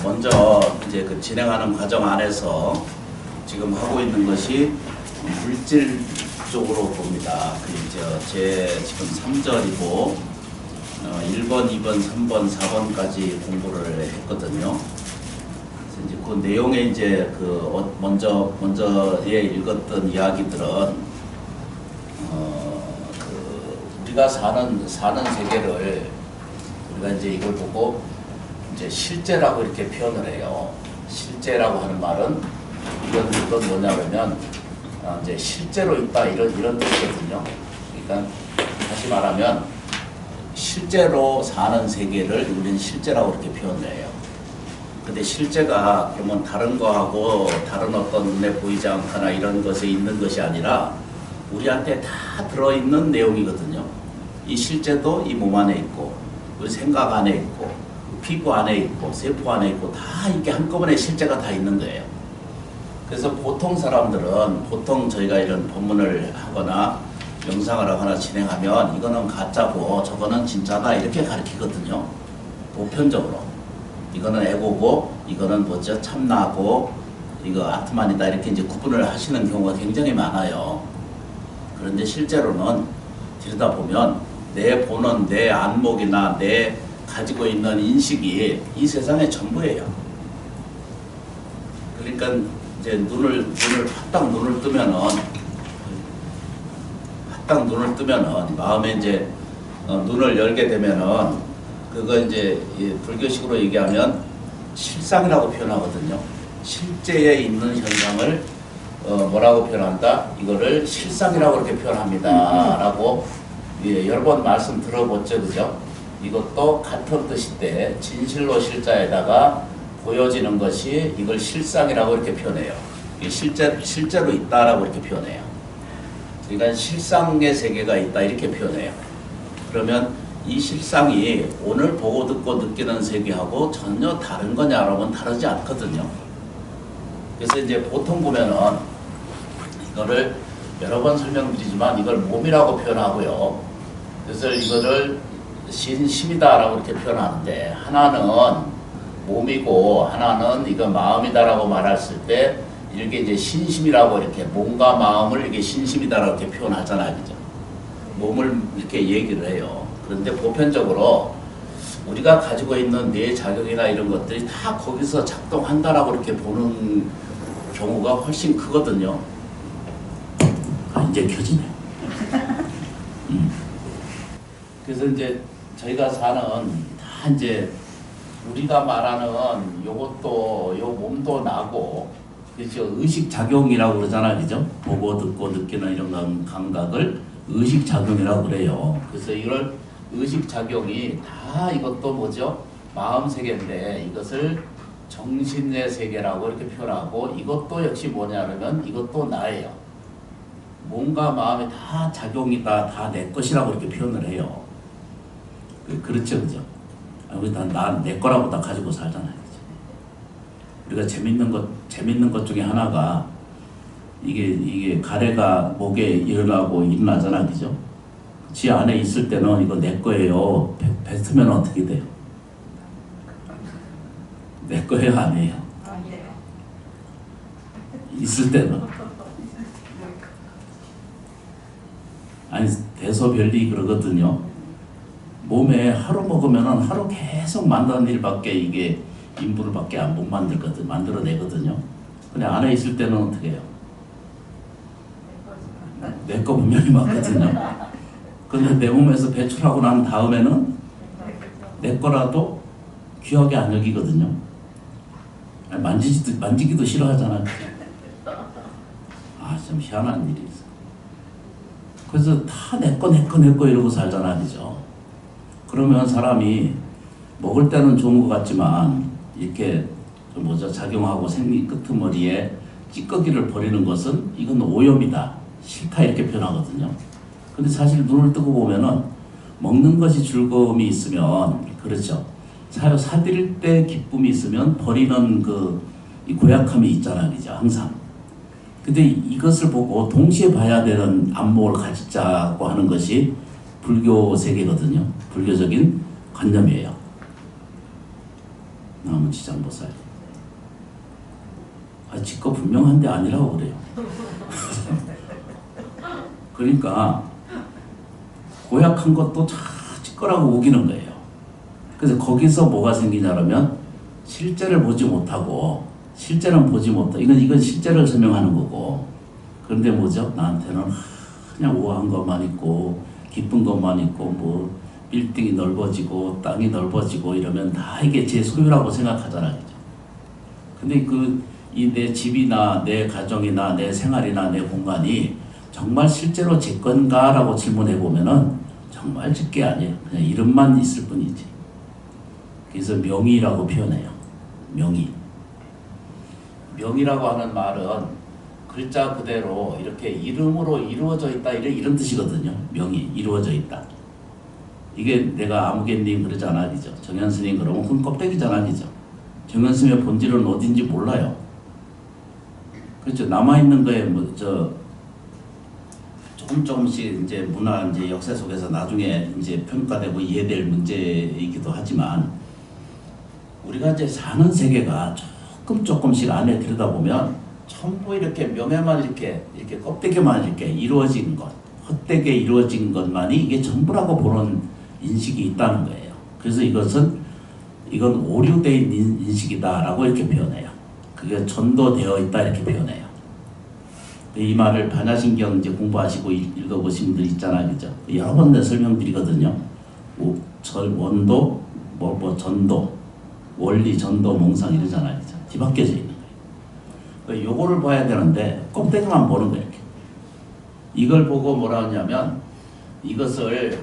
먼저 이제 그 진행하는 과정 안에서 지금 하고 있는 것이 물질 쪽으로 봅니다. 그 이제 제 지금 3절이고 1번, 2번, 3번, 4번까지 공부를 했거든요. 그래서 이제 그 내용에 이제 그 먼저에 읽었던 이야기들은 그 우리가 사는 세계를 우리가 이제 이걸 보고 이제 실제라고 이렇게 표현을 해요. 실제라고 하는 말은 이건 뭐냐면 이제 실제로 있다 이런 뜻이거든요. 그러니까 다시 말하면 실제로 사는 세계를 우리는 실제라고 이렇게 표현해요. 근데 실제가 그러면 다른 거하고 다른 어떤 눈에 보이지 않거나 이런 것에 있는 것이 아니라 우리한테 다 들어있는 내용이거든요. 이 실제도 이 몸 안에 있고 우리 생각 안에 있고 피부 안에 있고 세포 안에 있고 다 이게 한꺼번에 실제가 다 있는 거예요. 그래서 보통 사람들은 보통 저희가 이런 법문을 하거나 명상을 하거나 진행하면 이거는 가짜고 저거는 진짜다 이렇게 가르치거든요. 보편적으로 이거는 에고고 이거는 뭐죠 참나고 이거 아트만이다 이렇게 이제 구분을 하시는 경우가 굉장히 많아요. 그런데 실제로는 들여다보면 내 보는 내 안목이나 내 가지고 있는 인식이 이 세상의 전부예요. 그러니까 이제 눈을 딱 눈을 뜨면은 마음에 이제 눈을 열게 되면은 그거 이제 불교식으로 얘기하면 실상이라고 표현하거든요. 실제에 있는 현상을 뭐라고 표현한다? 이거를 실상이라고 이렇게 표현합니다라고 여러 번 말씀 들어봤죠, 그죠? 이것도 같은 뜻인데 진실로 실자에다가 보여지는 것이 이걸 실상이라고 이렇게 표현해요. 실제로 있다라고 이렇게 표현해요. 그러니까 실상의 세계가 있다 이렇게 표현해요. 그러면 이 실상이 오늘 보고 듣고 느끼는 세계하고 전혀 다른 거냐라고는 다르지 않거든요. 그래서 이제 보통 보면은 이거를 여러 번 설명드리지만 이걸 몸이라고 표현하고요. 그래서 이거를 신심이다라고 이렇게 표현하는데 하나는 몸이고 하나는 이거 마음이다라고 말했을 때 이렇게 이제 신심이라고 이렇게 몸과 마음을 이게 신심이다라고 이렇게 표현하잖아요, 그죠? 몸을 이렇게 얘기를 해요. 그런데 보편적으로 우리가 가지고 있는 뇌 자극이나 이런 것들이 다 거기서 작동한다라고 이렇게 보는 경우가 훨씬 크거든요. 이제 켜지네. 그래서 이제 저희가 사는 다 이제 우리가 말하는 요것도 요 몸도 나고 그렇죠. 의식작용이라고 그러잖아요. 그죠? 보고 듣고 느끼는 이런 감각을 의식작용이라고 그래요. 그래서 이걸 의식작용이 다 이것도 뭐죠? 마음세계인데 이것을 정신의 세계라고 이렇게 표현하고 이것도 역시 뭐냐면 이것도 나예요. 몸과 마음이 다 작용이다, 다 내 것이라고 이렇게 표현을 해요. 그렇죠, 그죠? 우리 다 내 거라고 다 가지고 살잖아요. 그죠? 우리가 재밌는 것 중에 하나가 이게 가래가 목에 일어나잖아, 그죠? 지 안에 있을 때는 이거 내 거예요. 뱉으면 어떻게 돼요? 내 거예요, 아니에요? 있을 때는. 아니, 대소별리 그러거든요. 몸에 하루 먹으면은 하루 계속 만드는 일밖에 이게 인부를밖에 못 만들어내거든요. 근데 안에 있을 때는 어떻게 해요? 내 거 분명히 맞거든요. 근데 내 몸에서 배출하고 난 다음에는 내 거라도 귀하게 안 여기거든요. 만지기도 싫어하잖아요. 좀 희한한 일이 있어. 그래서 다 내 거 이러고 살잖아, 그죠? 그러면 사람이 먹을 때는 좋은 것 같지만 이렇게 작용하고 생리 끄트머리에 찌꺼기를 버리는 것은 이건 오염이다, 싫다 이렇게 표현하거든요. 근데 사실 눈을 뜨고 보면은 먹는 것이 즐거움이 있으면 그렇죠. 사드릴 때 기쁨이 있으면 버리는 이 고약함이 있잖아요, 그죠? 항상. 근데 이것을 보고 동시에 봐야 되는 안목을 가지자고 하는 것이 불교 세계거든요. 불교적인 관념이에요. 나무지장보살. 지거 분명한데 아니라고 그래요. 그러니까 고약한 것도 지거라고 우기는 거예요. 그래서 거기서 뭐가 생기냐면 실제를 보지 못하고 실제는 보지 못하. 이건 실제를 설명하는 거고. 그런데 뭐죠? 나한테는 그냥 우아한 것만 있고 기쁜 것만 있고 뭐 빌딩이 넓어지고 땅이 넓어지고 이러면 다 이게 제 소유라고 생각하잖아요. 근데 이 내 집이나 내 가정이나 내 생활이나 내 공간이 정말 실제로 제 건가라고 질문해 보면은 정말 제 게 아니에요. 그냥 이름만 있을 뿐이지. 그래서 명의라고 표현해요. 명의. 명의라고 하는 말은 글자 그대로 이렇게 이름으로 이루어져 있다 이런 뜻이거든요. 명의, 이루어져 있다. 이게 내가 아무개님 그러잖아, 그죠? 정현스님 그러면 그건 껍데기잖아, 그죠? 정현스님의 본질은 어딘지 몰라요. 그렇죠. 남아있는 거에 조금씩 이제 문화 이제 역사 속에서 나중에 이제 평가되고 이해될 문제이기도 하지만 우리가 이제 사는 세계가 조금씩 안에 들여다보면 전부 이렇게 명예만 이렇게 껍데기만 이렇게 이루어진 것, 헛되게 이루어진 것만이 이게 전부라고 보는 인식이 있다는 거예요. 그래서 이건 오류된 인식이다라고 이렇게 표현해요. 그게 전도되어 있다 이렇게 표현해요. 이 말을 반야신경 이제 공부하시고 읽어보신 분들 있잖아요, 그죠? 여러 번 설명드리거든요. 원도, 전도, 원리, 전도, 몽상 이러잖아요, 그죠? 뒤바뀌어져 있는 거예요. 요거를 봐야 되는데 껍데기만 보는 거예요. 이렇게. 이걸 보고 뭐라 하냐면 이것을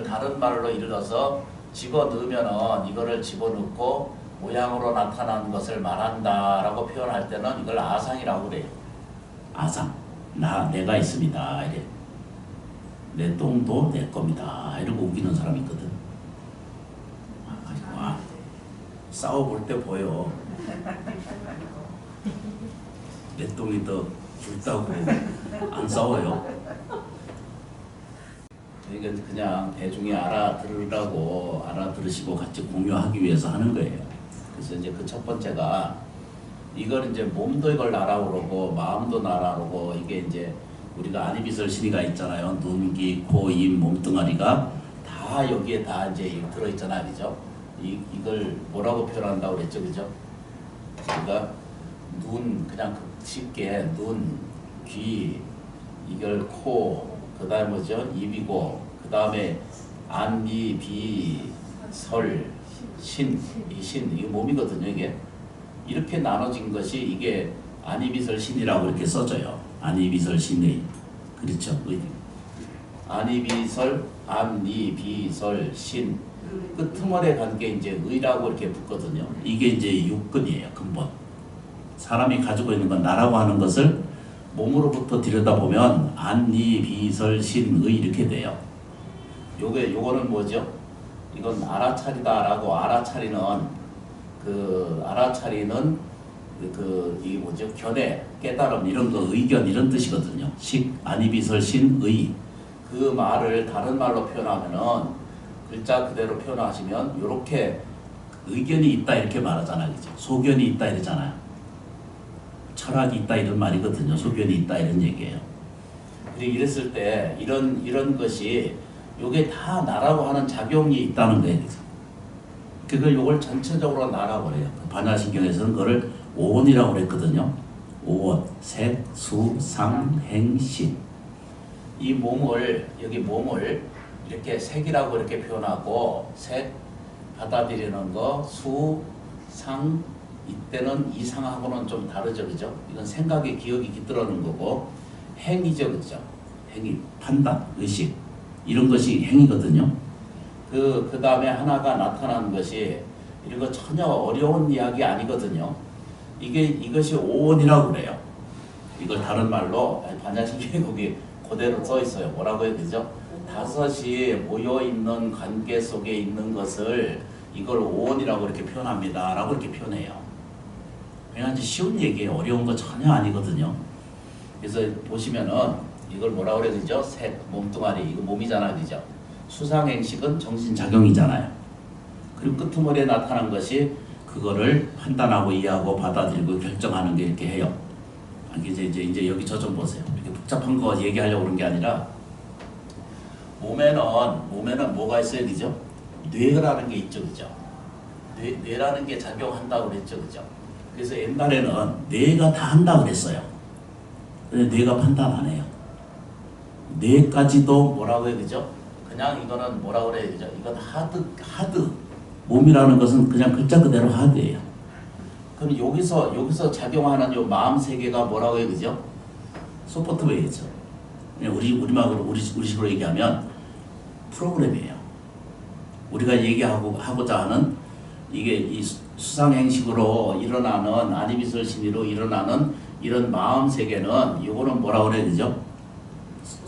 다른 말로 이르러서 집어넣으면은 이거를 집어넣고 모양으로 나타난 것을 말한다라고 표현할 때는 이걸 아상이라고 그래요. 아상. 내가 있습니다. 이래. 내 똥도 내 겁니다. 이러고 우기는 사람이 있거든. 싸워볼 때 보여. 내 똥이 더 굵다고 안 싸워요. 그러니까 그냥 대중이 알아들으시고 같이 공유하기 위해서 하는 거예요. 그래서 이제 그 첫 번째가 이걸 이제 몸도 이걸 나라고 그러고 마음도 나라고 그러고 이게 이제 우리가 안이비설신이가 있잖아요. 눈, 귀, 코, 입, 몸뚱아리가 다 여기에 다 이제 들어있잖아요. 그죠? 이걸 뭐라고 표현한다고 그랬죠? 그죠? 그러니까 눈, 그냥 쉽게 눈, 귀, 이걸 코, 그 다음에 뭐죠? 입이고, 그 다음에 안, 이, 비, 설, 신, 이게 몸이거든요, 이게. 이렇게 나눠진 것이 이게 안이비설신이라고 이렇게 써져요. 안이비설신의. 그렇죠? 안이비설, 안이비설, 신. 끝머리에 간 게 이제 의라고 이렇게 붙거든요. 이게 이제 육근이에요, 근본. 사람이 가지고 있는 건 나라고 하는 것을 몸으로부터 들여다보면 안이비설신의 이렇게 돼요. 요거는 뭐죠? 이건 알아차리다라고 알아차리는 이게 뭐죠? 견해, 깨달음 이런 거 의견 이런 뜻이거든요. 안이비설신의 그 말을 다른 말로 표현하면은 글자 그대로 표현하시면 이렇게 의견이 있다 이렇게 말하잖아요, 그죠? 소견이 있다 이러잖아요. 철학이 있다 이런 말이거든요. 소견이 있다 이런 얘기예요. 그리고 이랬을 때 이런 것이 요게 다 나라고 하는 작용이 있다는 거예요. 요걸 전체적으로 나라고 그래요. 반야신경에서는 그거를 오원이라고 그랬거든요. 오원, 색, 수, 상, 행, 신. 이 몸을 이렇게 색이라고 이렇게 표현하고 색, 받아들이는 거, 수, 상, 이때는 이상하고는 좀 다르죠, 그죠? 이건 생각에 기억이 깃들어는 거고 행이죠, 그죠? 행위, 판단, 의식 이런 것이 행위거든요. 그 다음에 하나가 나타나는 것이 이런 거 전혀 어려운 이야기 아니거든요. 이것이 오원이라고 그래요. 이걸 다른 말로 반야신경이 거기 그대로 써 있어요. 뭐라고 해요, 그죠? 다섯이 모여 있는 관계 속에 있는 것을 이걸 오원이라고 이렇게 표현합니다라고 이렇게 표현해요. 그냥 쉬운 얘기예요. 어려운 거 전혀 아니거든요. 그래서 보시면은 이걸 뭐라고 그래야 되죠? 색, 몸뚱아리, 이거 몸이잖아요, 그죠? 수상행식은 정신작용이잖아요. 그리고 끄트머리에 나타난 것이 그거를 판단하고 이해하고 받아들이고 결정하는 게 이렇게 해요. 이제 여기 저 좀 보세요. 이렇게 복잡한 거 얘기하려고 그런 게 아니라 몸에는 뭐가 있어요, 그죠? 뇌라는 게 있죠, 그죠? 뇌라는 게 작용한다고 그랬죠, 그죠? 그래서 옛날에는 뇌가 다 한다고 그랬어요. 근데 뇌가 판단 안 해요. 뇌까지도 뭐라고 해요, 그죠? 그냥 이거는 뭐라고 그래요, 그죠? 이건 하드. 몸이라는 것은 그냥 글자 그대로 하드예요. 그럼 여기서 작용하는 요 마음 세계가 뭐라고 해요, 그죠? 소프트웨어죠. 우리말로 우리식으로 얘기하면 프로그램이에요. 우리가 하고자 하는 이게 이 수상행식으로 일어나는 아니비설 심리로 일어나는 이런 마음 세계는 이거는 뭐라고 그래야 되죠?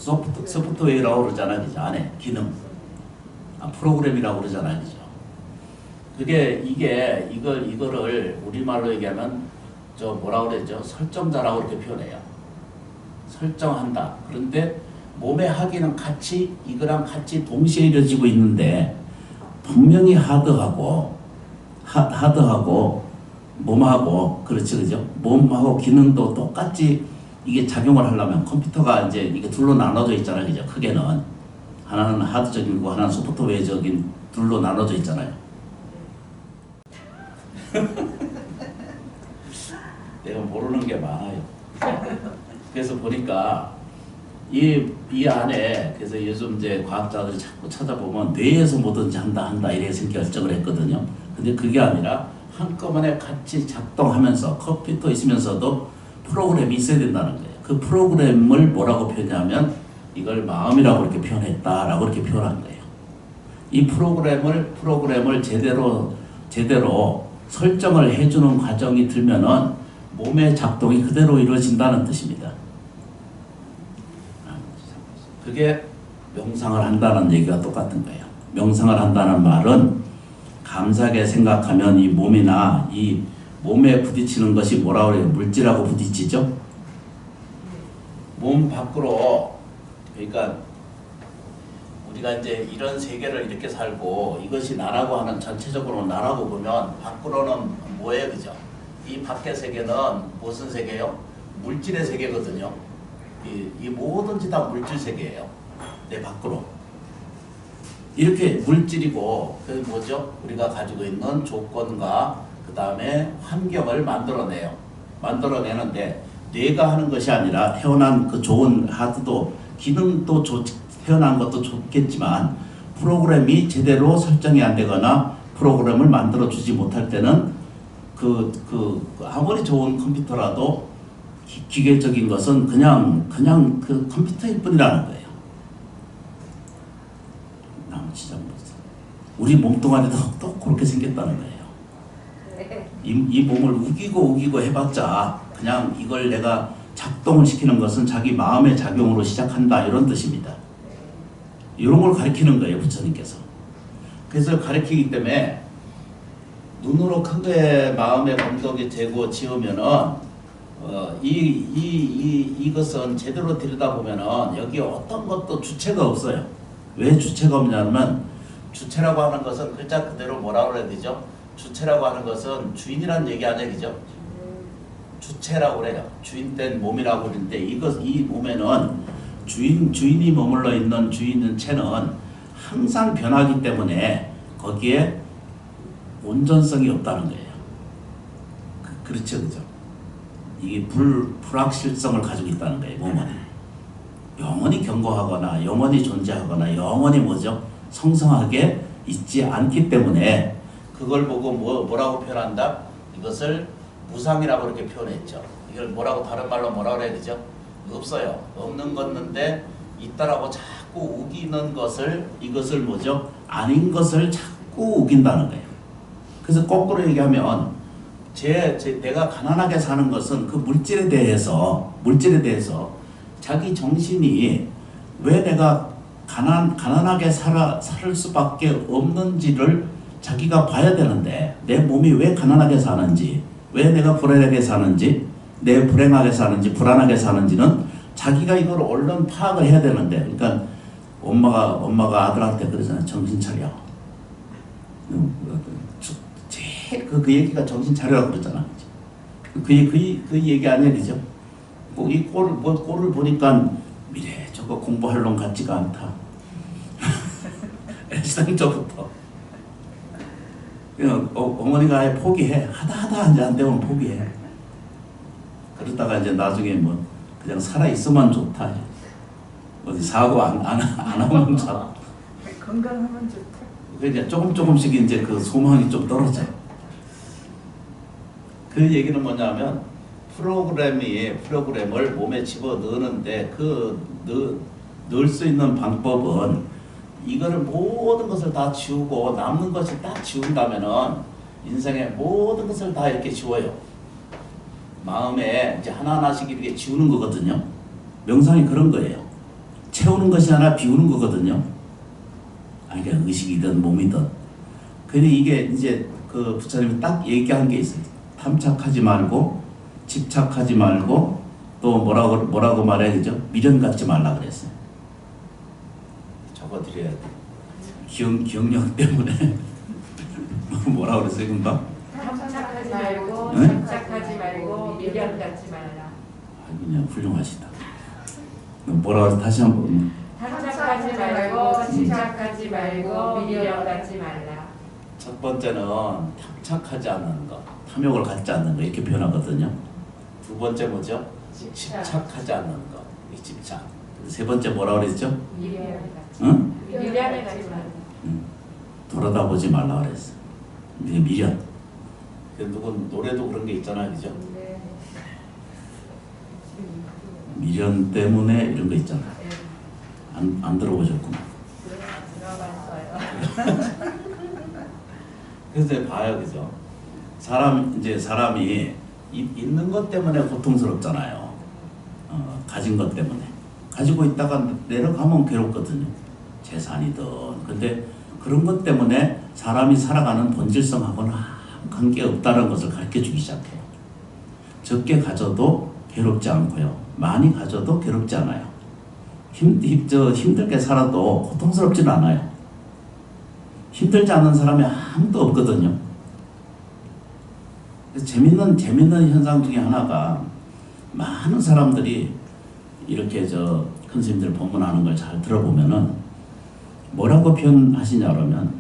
소프트웨어라고 그러잖아요, 그죠? 안에 기능. 프로그램이라고 그러잖아요, 그죠? 이거를 우리말로 얘기하면 저 뭐라고 그러죠? 설정자라고 이렇게 표현해요. 설정한다. 그런데 몸의 하기는 이거랑 같이 동시에 이루어지고 있는데 분명히 하드하고 몸하고 그죠? 몸하고 기능도 똑같이 이게 작용을 하려면 컴퓨터가 이제 이게 둘로 나눠져 있잖아요, 그죠? 크게는 하나는 하드적인 거, 하나는 소프트웨어적인 둘로 나눠져 있잖아요. 내가 모르는 게 많아요. 그래서 보니까 이 안에 그래서 요즘 이제 과학자들이 자꾸 찾아보면 뇌에서 뭐든지 한다 이래서 결정을 했거든요. 근데 그게 아니라 한꺼번에 같이 작동하면서 컴퓨터 있으면서도 프로그램이 있어야 된다는 거예요. 그 프로그램을 뭐라고 표현하면 이걸 마음이라고 이렇게 표현했다라고 이렇게 표현한 거예요. 이 프로그램을 제대로 설정을 해주는 과정이 들면은 몸의 작동이 그대로 이루어진다는 뜻입니다. 그게 명상을 한다는 얘기가 똑같은 거예요. 명상을 한다는 말은 감사하게 생각하면 이 몸이나 이 몸에 부딪히는 것이 뭐라고 그래요? 물질하고 부딪히죠? 몸 밖으로, 그러니까 우리가 이제 이런 세계를 이렇게 살고 이것이 나라고 하는 전체적으로 나라고 보면 밖으로는 뭐예요, 그죠? 이 밖의 세계는 무슨 세계예요? 물질의 세계거든요. 이 뭐든지 다 물질 세계예요. 내 밖으로. 이렇게 물질이고 그 뭐죠? 우리가 가지고 있는 조건과 그 다음에 환경을 만들어내는데 뇌가 하는 것이 아니라 태어난 그 좋은 하드도 기능도 태어난 것도 좋겠지만 프로그램이 제대로 설정이 안 되거나 프로그램을 만들어 주지 못할 때는 아무리 좋은 컴퓨터라도 기계적인 것은 그냥 그 컴퓨터일 뿐이라는 거예요. 진짜 우리 몸뚱아리도 또 그렇게 생겼다는 거예요. 이 몸을 우기고 해봤자 그냥 이걸 내가 작동을 시키는 것은 자기 마음의 작용으로 시작한다 이런 뜻입니다. 이런 걸 가르치는 거예요, 부처님께서. 그래서 가르치기 때문에 눈으로 크게 마음의 범덕이 되고 지으면은 이것은 제대로 들여다보면은 여기 어떤 것도 주체가 없어요. 왜 주체가 없냐면 주체라고 하는 것은 글자 그대로 뭐라고 해야 되죠? 주체라고 하는 것은 주인이라는 얘기 아니에요, 그죠? 주체라고 그래요. 주인된 몸이라고 그러는데 이 몸에는 주인이 머물러 있는 주인체는 항상 변하기 때문에 거기에 온전성이 없다는 거예요. 그렇죠, 그죠? 이게 불확실성을 가지고 있다는 거예요, 몸은. 영원히 견고하거나 영원히 존재하거나 영원히 뭐죠? 성성하게 있지 않기 때문에 그걸 보고 뭐라고 표현한다? 이것을 무상이라고 이렇게 표현했죠. 이걸 뭐라고 다른 말로 뭐라고 그래야 되죠? 없어요. 없는 것인데 있다라고 자꾸 우기는 이것을 뭐죠? 아닌 것을 자꾸 우긴다는 거예요. 그래서 거꾸로 얘기하면 내가 가난하게 사는 것은 그 물질에 대해서 자기 정신이 왜 내가 가난하게 살 수밖에 없는지를 자기가 봐야 되는데 내 몸이 왜 가난하게 사는지 왜 내가 불행하게 사는지 내 불행하게 사는지 불안하게 사는지는 자기가 이걸 얼른 파악을 해야 되는데 그러니까 엄마가 아들한테 그러잖아요. 정신 차려. 그 얘기가 정신 차리라고 그러잖아. 그 얘기 아니야, 그죠? 이 꼴을 보니까 미래 저거 공부할 놈 같지가 않다. 애시당초부터. 그냥 어머니가 아예 포기해. 하다 이제 안 되면 포기해. 그러다가 이제 나중에 뭐 그냥 살아 있으면 좋다. 어디 사고 안 하면 좋다. 건강하면 좋다. 그러니까 조금씩 이제 그 소망이 좀 떨어져. 그 얘기는 뭐냐면 프로그램을 몸에 집어 넣는데 넣을 수 있는 방법은 이거를 모든 것을 다 지우고 남는 것을 딱 지운다면은 인생의 모든 것을 다 이렇게 지워요. 마음에 이제 하나하나씩 이렇게 지우는 거거든요. 명상이 그런 거예요. 채우는 것이 아니라 비우는 거거든요. 그러니까 의식이든 몸이든. 근데 이게 이제 그 부처님이 딱 얘기한 게 있어요. 탐착하지 말고 집착하지 말고 또 뭐라고 말해야 되죠? 미련 갖지 말라 그랬어요. 적어드려야 돼. 기억력 때문에 뭐라고 그랬어요, 금방? 탐착하지 말고, 네? 집착하지 말고, 미련 갖지 말라. 그냥 훌륭하시다. 뭐라고 다시 한번. 탐착하지 말고, 집착하지 말고, 미련 갖지 말라. 첫 번째는 탐착하지 않는 것, 탐욕을 갖지 않는 것 이렇게 표현하거든요. 두 번째 뭐죠? 집착하지 않는 것, 이 집착. 세 번째 뭐라고 그랬죠? 미련 갖지 응? 미련을 갖지 말라. 돌아다 보지 말라 그랬어. 미련. 누군 노래도 그런 게 있잖아요, 그죠? 네. 미련 때문에 이런 거 있잖아. 안 들어보셨구나. 들어봤어요. 그래서 봐요, 그죠? 사람이 있는 것 때문에 고통스럽잖아요. 가진 것 때문에. 가지고 있다가 내려가면 괴롭거든요. 재산이든. 근데 그런 것 때문에 사람이 살아가는 본질성하고는 아무 관계 없다는 것을 가르쳐 주기 시작해요. 적게 가져도 괴롭지 않고요. 많이 가져도 괴롭지 않아요. 힘들게 살아도 고통스럽지는 않아요. 힘들지 않은 사람이 아무도 없거든요. 그래서 재밌는 현상 중에 하나가 많은 사람들이 이렇게 큰 스님들 법문하는 걸 잘 들어보면은 뭐라고 표현하시냐 그러면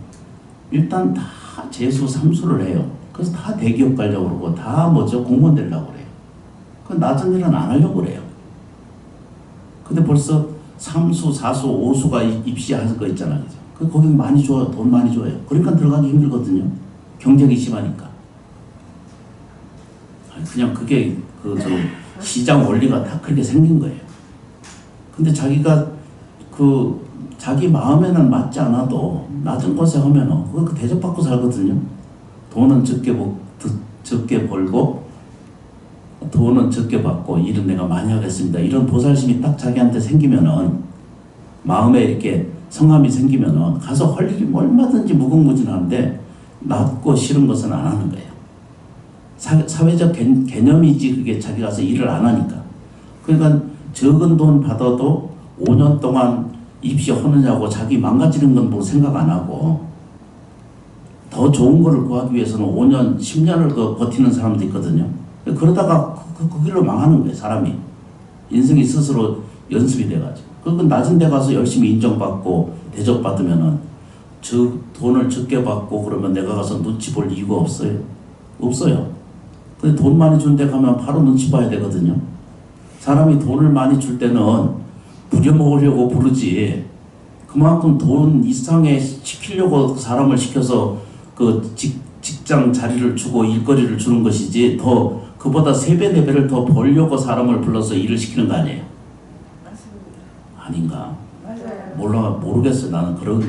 일단 다 재수 삼수를 해요. 그래서 다 대기업 가려고 그러고 다 공무원 되려고 그래요. 그 낮은 일은 안 하려고 그래요. 근데 벌써 3수, 4수, 5수가 입시할 거 있잖아요. 거기 많이 줘요. 돈 많이 줘요. 그러니까 들어가기 힘들거든요. 경쟁이 심하니까. 그냥 그게 시장 원리가 다 그렇게 생긴 거예요. 근데 자기가 자기 마음에는 맞지 않아도 낮은 곳에 하면은 그거 대접받고 살거든요. 돈은 적게 벌고 돈은 적게 받고 일은 내가 많이 하겠습니다. 이런 보살심이 딱 자기한테 생기면은 마음에 이렇게 성함이 생기면은 가서 할 일이 얼마든지 무궁무진한데 낮고 싫은 것은 안 하는 거예요. 사회적 개념이지 그게 자기 가서 일을 안 하니까. 그러니까 적은 돈 받아도 5년 동안 입시하느냐고 자기 망가지는 건 뭐 생각 안 하고 더 좋은 거를 구하기 위해서는 5년, 10년을 버티는 사람도 있거든요. 그러다가 그 길로 망하는 거예요, 사람이. 인생이 스스로 연습이 돼가지고. 그건 낮은 데 가서 열심히 인정받고 대접받으면은 돈을 적게 받고 그러면 내가 가서 눈치 볼 이유가 없어요. 없어요. 근데 돈 많이 준 데 가면 바로 눈치 봐야 되거든요. 사람이 돈을 많이 줄 때는 부려먹으려고 부르지 그만큼 돈 이상의 시키려고 사람을 시켜서 직장 자리를 주고 일거리를 주는 것이지 더 그보다 3배, 4배를 더 벌려고 사람을 불러서 일을 시키는 거 아니에요? 맞습니다. 아닌가? 맞아요. 모르겠어요. 나는 그런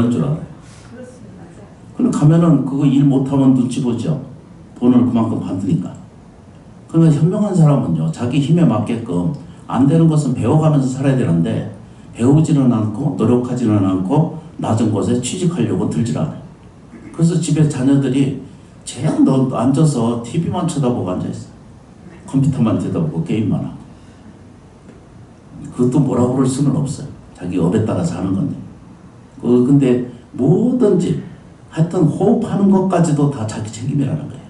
줄 알아요. 그렇습니다. 그럼 가면은 그거 일 못하면 눈치 보죠. 돈을 그만큼 받으니까. 그러니까 현명한 사람은요, 자기 힘에 맞게끔 안 되는 것은 배워가면서 살아야 되는데 배우지는 않고 노력하지는 않고 낮은 곳에 취직하려고 들질 않아요. 그래서 집에 자녀들이 쟤는 너 앉아서 TV만 쳐다보고 앉아있어. 컴퓨터만 쳐다보고 게임만 하고. 그것도 뭐라고 그럴 수는 없어요. 자기 업에 따라 사는 건데. 근데 뭐든지 하여튼 호흡하는 것까지도 다 자기 책임이라는 거예요.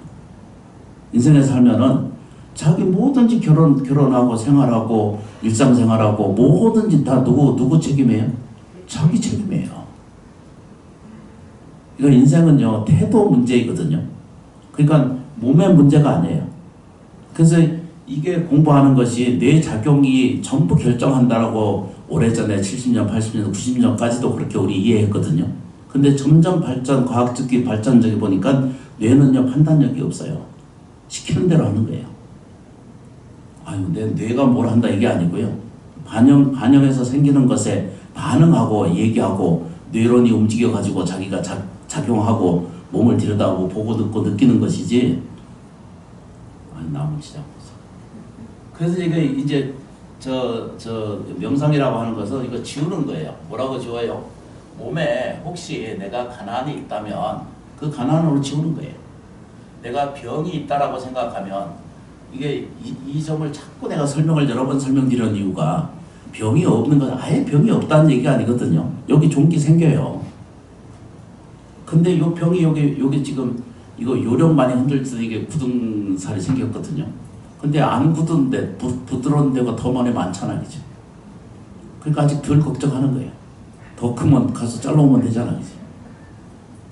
인생에 살면은 자기 뭐든지 결혼하고 생활하고 일상생활하고 뭐든지 다 누구 책임이에요? 자기 책임이에요. 이거 인생은요 태도 문제이거든요. 그러니까 몸의 문제가 아니에요. 그래서 이게 공부하는 것이 뇌 작용이 전부 결정한다라고 오래전에 70년, 80년, 90년까지도 그렇게 우리 이해했거든요. 근데 점점 과학적이 발전적이 보니까 뇌는요 판단력이 없어요. 시키는 대로 하는 거예요. 아유, 내 뇌가 뭘 한다 이게 아니고요. 반영해서 생기는 것에 반응하고 얘기하고 뇌론이 움직여가지고 자기가 작용하고 몸을 들여다보고 보고 듣고 느끼는 것이지. 아니, 나머지 잡고서. 그래서 이게 이제 저 명상이라고 하는 것은 이거 지우는 거예요. 뭐라고 지워요? 몸에 혹시 내가 가난이 있다면 그 가난으로 지우는 거예요. 내가 병이 있다라고 생각하면 이게 이 점을 자꾸 내가 여러 번 설명드리는 이유가 병이 없는 건 아예 병이 없다는 얘기가 아니거든요. 여기 종기 생겨요. 근데 요 병이 여기 지금 이거 요령 많이 흔들때 이게 굳은 살이 생겼거든요. 근데 안 굳은 데 부드러운 데가 더 많잖아, 그죠? 그러니까 아직 덜 걱정하는 거예요. 더 크면 가서 잘라오면 되잖아, 그죠?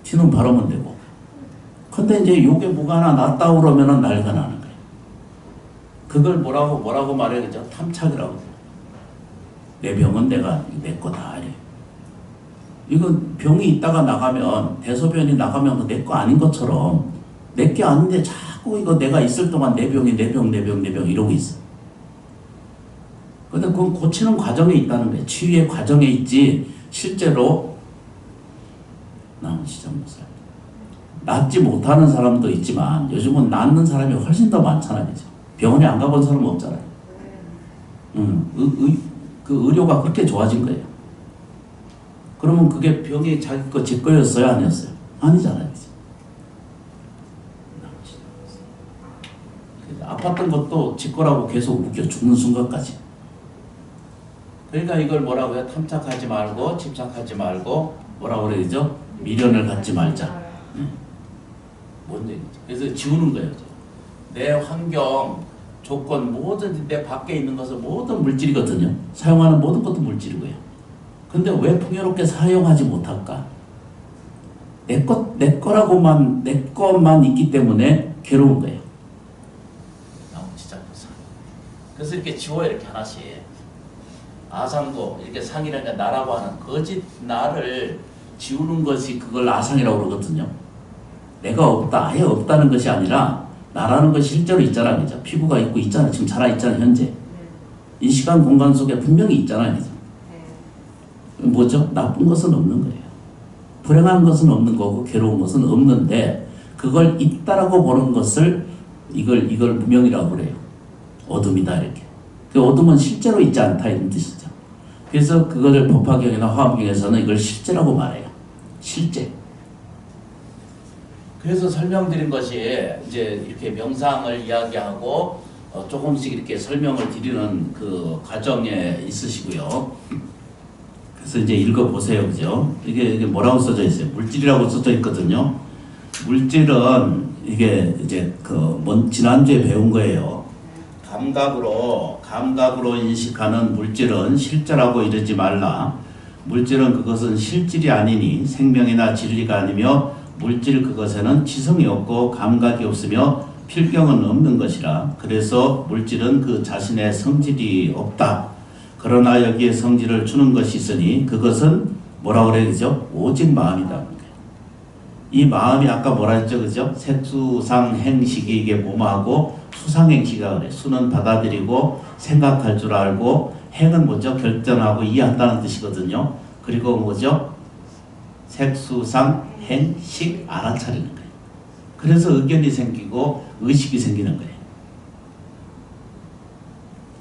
티는 바르면 되고. 근데 이제 요게 뭐가 하나 낫다 그러면은 난리가 나는 거예요. 그걸 뭐라고 말해야 되죠? 탐착이라고 해요. 내 병은 내 거다. 이건 병이 있다가 나가면 대소변이 나가면 내 거 아닌 것처럼 내 게 아닌데 자꾸 이거 내가 있을 동안 내 병 이러고 있어. 근데 그건 고치는 과정에 있다는 거예요. 치유의 과정에 있지 실제로 나머지 못 살아. 낫지 못하는 사람도 있지만 요즘은 낫는 사람이 훨씬 더 많잖아요. 그죠? 병원에 안 가본 사람은 없잖아요. 그 의료가 그렇게 좋아진 거예요. 그러면 그게 병이 자기 거 제 거였어요? 아니었어요? 아니잖아요. 아팠던 것도 지 거라고 계속 웃겨 죽는 순간까지. 그러니까 이걸 뭐라고 해요? 탐착하지 말고 집착하지 말고 뭐라고 그러죠? 미련을 갖지 말자. 뭔 얘기죠? 그래서 지우는 거예요. 내 환경, 조건, 모든 내 밖에 있는 것은 모든 물질이거든요. 사용하는 모든 것도 물질이고요. 근데 왜 풍요롭게 사용하지 못할까? 내 것만 있기 때문에 괴로운 거예요. 그래서 이렇게 지워요, 이렇게 하나씩. 아상도, 이렇게 상이라는 게 나라고 하는 거짓 나를 지우는 것이 그걸 아상이라고 그러거든요. 내가 없다, 아예 없다는 것이 아니라 나라는 것이 실제로 있잖아, 그죠? 피부가 있고 있잖아, 지금 살아있잖아, 현재. 이 시간 공간 속에 분명히 있잖아, 그죠? 뭐죠? 나쁜 것은 없는 거예요. 불행한 것은 없는 거고 괴로운 것은 없는데 그걸 있다라고 보는 것을 이걸 무명이라고 그래요. 어둠이다 이렇게. 그 어둠은 실제로 있지 않다 이런 뜻이죠. 그래서 그거를 법화경이나 화엄경에서는 이걸 실제라고 말해요. 실제. 그래서 설명드린 것이 이제 이렇게 명상을 이야기하고 조금씩 이렇게 설명을 드리는 그 과정에 있으시고요. 그래서 이제 읽어보세요. 그죠? 이게 뭐라고 써져 있어요? 물질이라고 써져 있거든요. 물질은 이게 이제 지난주에 배운 거예요. 감각으로 인식하는 물질은 실제라고 이르지 말라. 물질은 그것은 실질이 아니니 생명이나 진리가 아니며 물질 그것에는 지성이 없고 감각이 없으며 필경은 없는 것이라. 그래서 물질은 그 자신의 성질이 없다. 그러나 여기에 성질을 주는 것이 있으니 그것은 뭐라고 그래야 되죠? 오직 마음이다. 이 마음이 아까 뭐라 했죠? 그죠? 색수상 행식이 이게 뭐하고 수상행식이라고 그래. 수는 받아들이고 생각할 줄 알고 행은 뭐죠? 결정하고 이해한다는 뜻이거든요. 그리고 뭐죠? 색수상 행식 알아차리는 거예요. 그래서 의견이 생기고 의식이 생기는 거예요.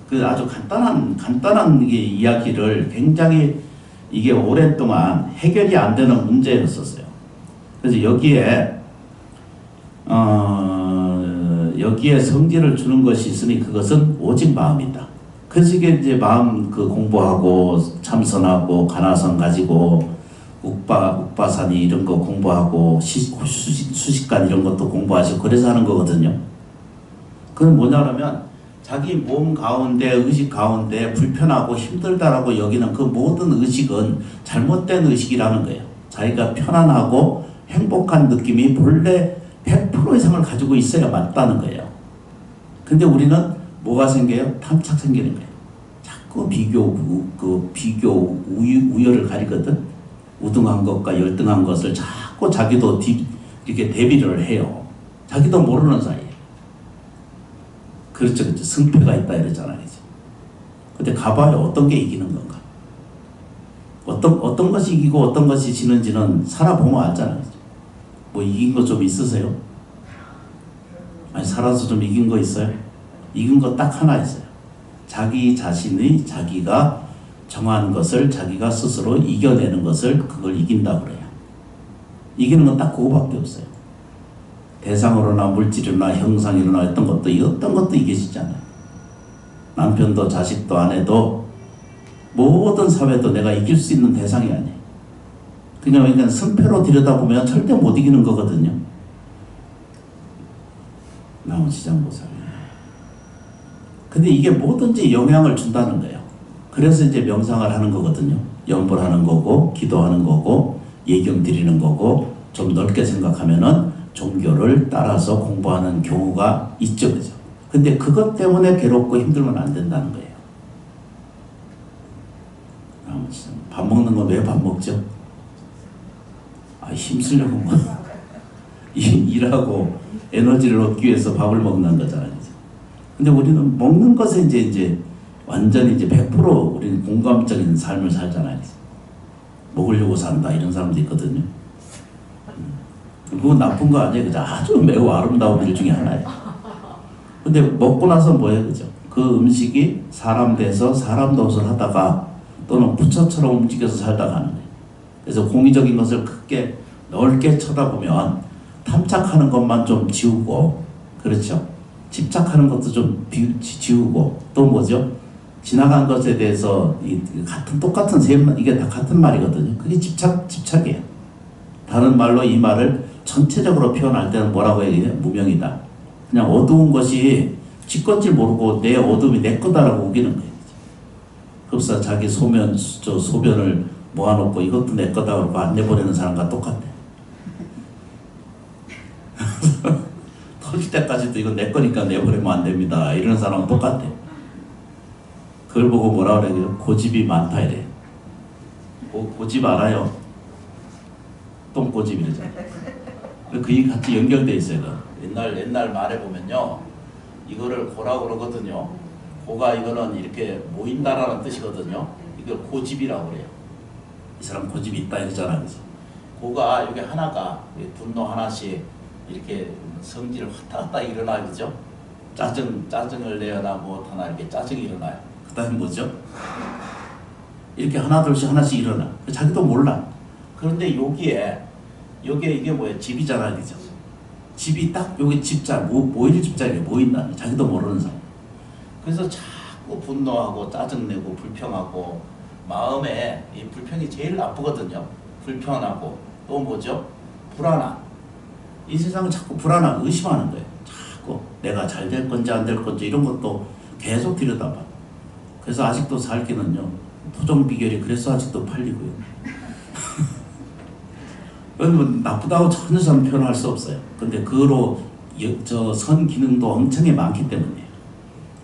그 아주 간단한 이야기를 굉장히 이게 오랫동안 해결이 안 되는 문제였었어요. 그래서 여기에 성질을 주는 것이 있으니 그것은 오직 마음이다. 그래서 이게 이제 마음 공부하고 참선하고 간화성 가지고 욱바산이 이런 거 공부하고 수식관 이런 것도 공부하시고 그래서 하는 거거든요. 그건 뭐냐면 자기 몸 가운데 의식 가운데 불편하고 힘들다라고 여기는 그 모든 의식은 잘못된 의식이라는 거예요. 자기가 편안하고 행복한 느낌이 본래 100% 이상을 가지고 있어야 맞다는 거예요. 근데 우리는 뭐가 생겨요? 탐착 생기는 거예요. 자꾸 비교 우열을 가리거든. 우등한 것과 열등한 것을 자꾸 자기도 이렇게 대비를 해요. 자기도 모르는 사이에. 그렇죠. 승패가 있다 이러잖아요. 근데 가봐요. 어떤 게 이기는 건가? 어떤 것이 이기고 어떤 것이 지는지는 살아보면 알잖아요. 뭐 이긴 거 좀 있으세요? 아니 살아서 좀 이긴 거 있어요? 이긴 거 딱 하나 있어요. 자기 자신의 자기가 정한 것을 자기가 스스로 이겨내는 것을 그걸 이긴다고 그래요. 이기는 건 딱 그거밖에 없어요. 대상으로나 물질이나 형상이나 어떤 것도 이겨지잖아요. 남편도 자식도 아내도 모든 사회도 내가 이길 수 있는 대상이 아니에요. 그냥 승패로 들여다보면 절대 못 이기는 거거든요. 나무시장보살. 근데 이게 뭐든지 영향을 준다는 거예요. 그래서 이제 명상을 하는 거거든요. 염불하는 거고, 기도하는 거고, 예경 드리는 거고, 좀 넓게 생각하면은 종교를 따라서 공부하는 경우가 있죠, 그죠? 근데 그것 때문에 괴롭고 힘들면 안 된다는 거예요. 밥 먹는 건 왜 밥 먹죠? 힘쓰려고 뭐 일하고 에너지를 얻기 위해서 밥을 먹는 거잖아요. 근데 우리는 먹는 것에 이제 완전히 이제 100% 우리는 공감적인 삶을 살잖아요. 먹으려고 산다 이런 사람도 있거든요. 그건 나쁜 거 아니에요. 그죠? 아주 매우 아름다운 일 중에 하나예요. 근데 먹고 나서 뭐예요, 그죠? 그 음식이 사람 돼서 사람 노릇을 하다가 또는 부처처럼 움직여서 살다가 하는 거예요. 그래서 공의적인 것을 크게 넓게 쳐다보면 탐착하는 것만 좀 지우고, 그렇죠? 집착하는 것도 좀 지우고, 또 뭐죠? 지나간 것에 대해서 똑같은 이게 다 같은 말이거든요. 그게 집착이에요. 다른 말로 이 말을 전체적으로 표현할 때는 뭐라고 얘기해요? 무명이다. 그냥 어두운 것이 지 건지 모르고 내 어둠이 내 거다라고 우기는 거예요. 그래서 자기 소변을 모아놓고 이것도 내 거다 그러고 안 내보내는 사람과 똑같아. 터질 때까지도 이건 내 거니까 내보내면 안 됩니다. 이런 사람은 똑같아. 그걸 보고 뭐라 그래요? 고집이 많다 이래. 고집 알아요? 똥고집 이러잖아. 그게 같이 연결돼 있어요. 옛날 말에 보면요, 이거를 고라고 그러거든요. 고가 이거는 이렇게 모인다라는 뜻이거든요. 이걸 고집이라고 그래요. 이 사람 고집이 있다 이러잖아. 그래서 고가 여기 하나가 분노 하나씩 이렇게 성질을 왔다 일어나, 그죠? 짜증을 내거나 뭐 하나 이렇게 짜증이 일어나요. 그다음에 뭐죠? 이렇게 하나씩 일어나. 자기도 몰라. 그런데 여기에 이게 뭐예요? 집이잖아, 그죠? 집이 딱 여기 집자, 모일 집자리에 모인다. 자기도 모르는 사람. 그래서 자꾸 분노하고 짜증내고 불평하고, 마음에 이 불평이 제일 나쁘거든요. 불편하고 또 뭐죠? 불안함. 이 세상은 자꾸 불안함, 의심하는 거예요. 자꾸 내가 잘 될 건지 안 될 건지 이런 것도 계속 들여다봐. 그래서 아직도 살기는요, 토종 비결이 그래서 아직도 팔리고요. 여러분 나쁘다고 전혀 표현할 수 없어요. 근데 그로 선 기능도 엄청나게 많기 때문이에요.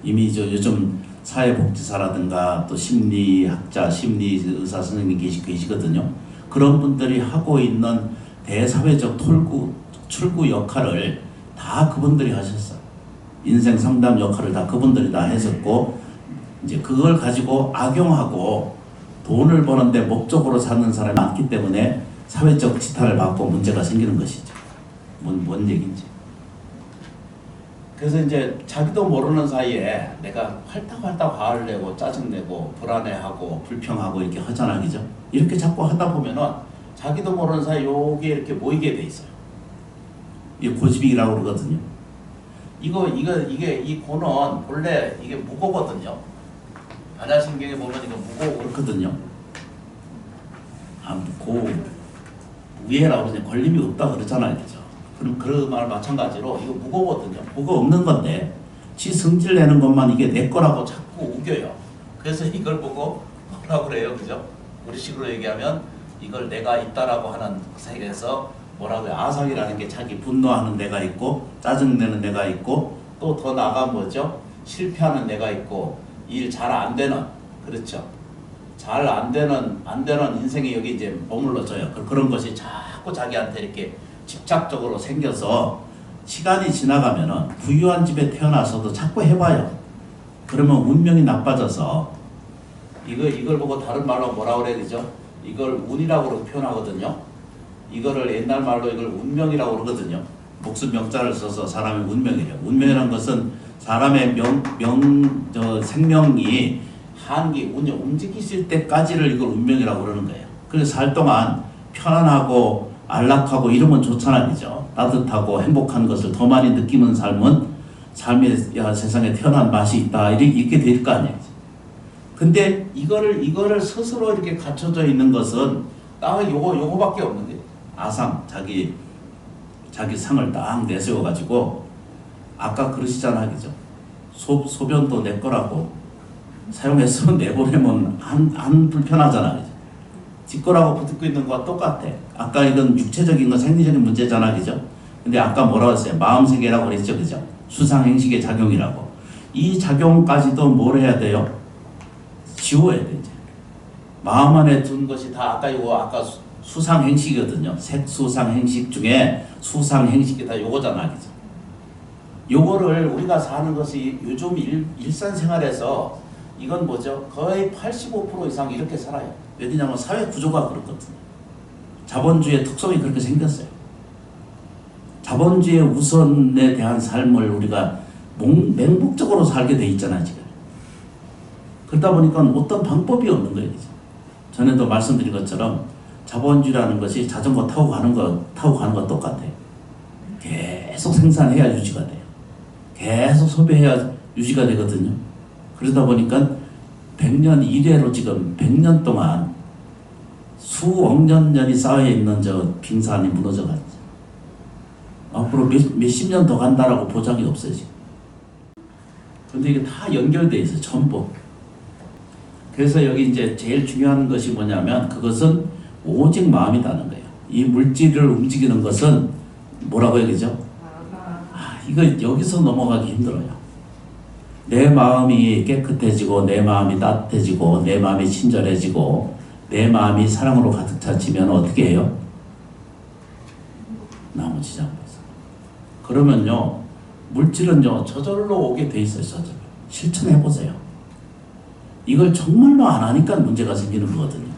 이미 요즘 사회복지사라든가 또 심리학자, 심리의사 선생님 계시거든요. 그런 분들이 하고 있는 대사회적 출구 역할을 다 그분들이 하셨어요. 인생 상담 역할을 다 그분들이 다 했었고, 이제 그걸 가지고 악용하고 돈을 버는데 목적으로 사는 사람이 많기 때문에 사회적 지탄을 받고 문제가 생기는 것이죠. 뭔 얘기인지. 그래서 이제 자기도 모르는 사이에 내가 활딱 화를 내고 짜증내고 불안해하고 불평하고 이렇게 하잖아, 그죠? 이렇게 자꾸 하다 보면은 자기도 모르는 사이에 요게 이렇게 모이게 돼 있어요. 이게 고집이라고 그러거든요. 이게 이 고는 본래 이게 무거거든요. 반야신경에 보면 이거 무거워 그렇거든요. 그 우애라고 그러지 걸림이 없다 그러잖아요, 그죠? 그럼 그 말 마찬가지로 이거 무거거든요. 무거 없는 건데 지 성질 내는 것만 이게 내 거라고 자꾸 우겨요. 그래서 이걸 보고 뭐라고 그래요, 그죠? 우리식으로 얘기하면 이걸 내가 있다라고 하는 세계에서 뭐라고 해요? 아상이라는 게 자기 분노하는 내가 있고 짜증내는 내가 있고 또 더 나아가 뭐죠? 실패하는 내가 있고 일 잘 안 되는, 그렇죠? 잘 안 되는 인생이 여기 이제 머물러져요. 그런 것이 자꾸 자기한테 이렇게 집착적으로 생겨서 시간이 지나가면은 부유한 집에 태어나서도 자꾸 해봐요. 그러면 운명이 나빠져서 이걸 보고 다른 말로 뭐라 그래야 되죠? 이걸 운이라고 표현하거든요. 이거를 옛날 말로 이걸 운명이라고 그러거든요. 목숨 명자를 써서 사람의 운명이래요. 운명이라는 것은 사람의 생명이 한기, 움직이실 때까지를 이걸 운명이라고 그러는 거예요. 그래서 살 동안 편안하고 안락하고 이러면 좋잖아요, 그죠? 따뜻하고 행복한 것을 더 많이 느끼는 삶은 삶의 세상에 태어난 맛이 있다 이렇게 될 거 아니에요. 근데 이거를 스스로 이렇게 갖춰져 있는 것은 딱 요거밖에 없는 거예요. 아상, 자기 상을 딱 내세워 가지고 아까 그러시잖아요, 그죠? 소변도 내 거라고 사용해서 내보내면 안 불편하잖아, 그죠? 지 거라고 붙고 있는 거와 똑같아. 아까 이건 육체적인 거 생리적인 문제잖아, 그죠? 근데 아까 뭐라고 했어요? 마음세계라고 그랬죠, 그죠? 수상행식의 작용이라고. 이 작용까지도 뭘 해야 돼요? 지워야 돼, 이제. 마음 안에 둔 것이 다 아까 수상행식이거든요. 색수상행식 중에 수상행식이 다 요거잖아, 그죠? 요거를 우리가 사는 것이 요즘 일상생활에서 이건 뭐죠? 거의 85% 이상 이렇게 살아요. 왜냐하면 사회 구조가 그렇거든요. 자본주의의 특성이 그렇게 생겼어요. 자본주의 우선에 대한 삶을 우리가 맹목적으로 살게 돼 있잖아요, 지금. 그러다 보니까 어떤 방법이 없는 거예요, 그죠? 전에도 말씀드린 것처럼 자본주의라는 것이 자전거 타고 가는 거 똑같아요. 계속 생산해야 유지가 돼요. 계속 소비해야 유지가 되거든요. 그러다 보니까 100년 이래로 지금 100년 동안 수억 년이 쌓여 있는 저 빙산이 무너져 갔죠. 앞으로 몇십 년 더 간다라고 보장이 없어요, 지금. 근데 이게 다 연결돼 있어요, 전부. 그래서 여기 이제 제일 중요한 것이 뭐냐면 그것은 오직 마음이라는 거예요. 이 물질을 움직이는 것은 뭐라고 해야 되죠? 이거 여기서 넘어가기 힘들어요. 내 마음이 깨끗해지고 내 마음이 따뜻해지고 내 마음이 친절해지고 내 마음이 사랑으로 가득 차지면 어떻게 해요? 나머지 장부에서. 그러면요 물질은요 저절로 오게 돼 있어요. 저절로. 실천해 보세요. 이걸 정말로 안 하니까 문제가 생기는 거거든요.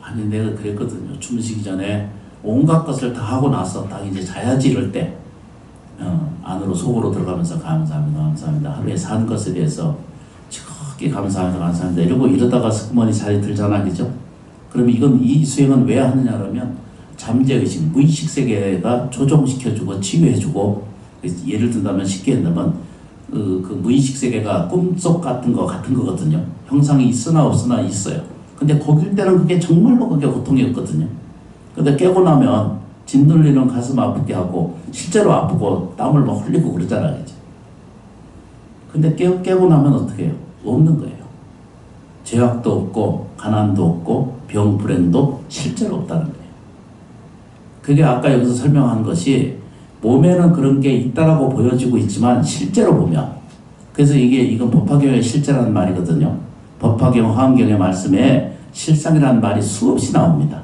아니 내가 그랬거든요. 주무시기 전에 온갖 것을 다 하고 나서 딱 이제 자야지 이럴 때 안으로 속으로 들어가면서 감사합니다. 하루에 산 것에 대해서 지극히 감사합니다. 이러다가 스크머니 자리 들잖아, 그죠? 그러면 이 수행은 왜 하느냐 그러면 잠재의식, 무의식 세계가 조정시켜주고 치유해주고, 예를 든다면 쉽게 한다면 그 무의식 세계가 꿈속 같은 거거든요. 형상이 있으나 없으나 있어요. 근데 거길 때는 그게 정말로 그게 고통이었거든요. 근데 깨고 나면 짓눌리는 가슴 아프게 하고 실제로 아프고 땀을 막 흘리고 그러잖아요, 그죠? 근데 깨고 나면 어떻게 해요? 없는 거예요. 죄악도 없고 가난도 없고 병 불행도 실제로 없다는 거예요. 그게 아까 여기서 설명한 것이 몸에는 그런 게 있다라고 보여지고 있지만 실제로 보면, 그래서 이건 법화경의 실제라는 말이거든요. 법화경 화엄경의 말씀에 실상이라는 말이 수없이 나옵니다.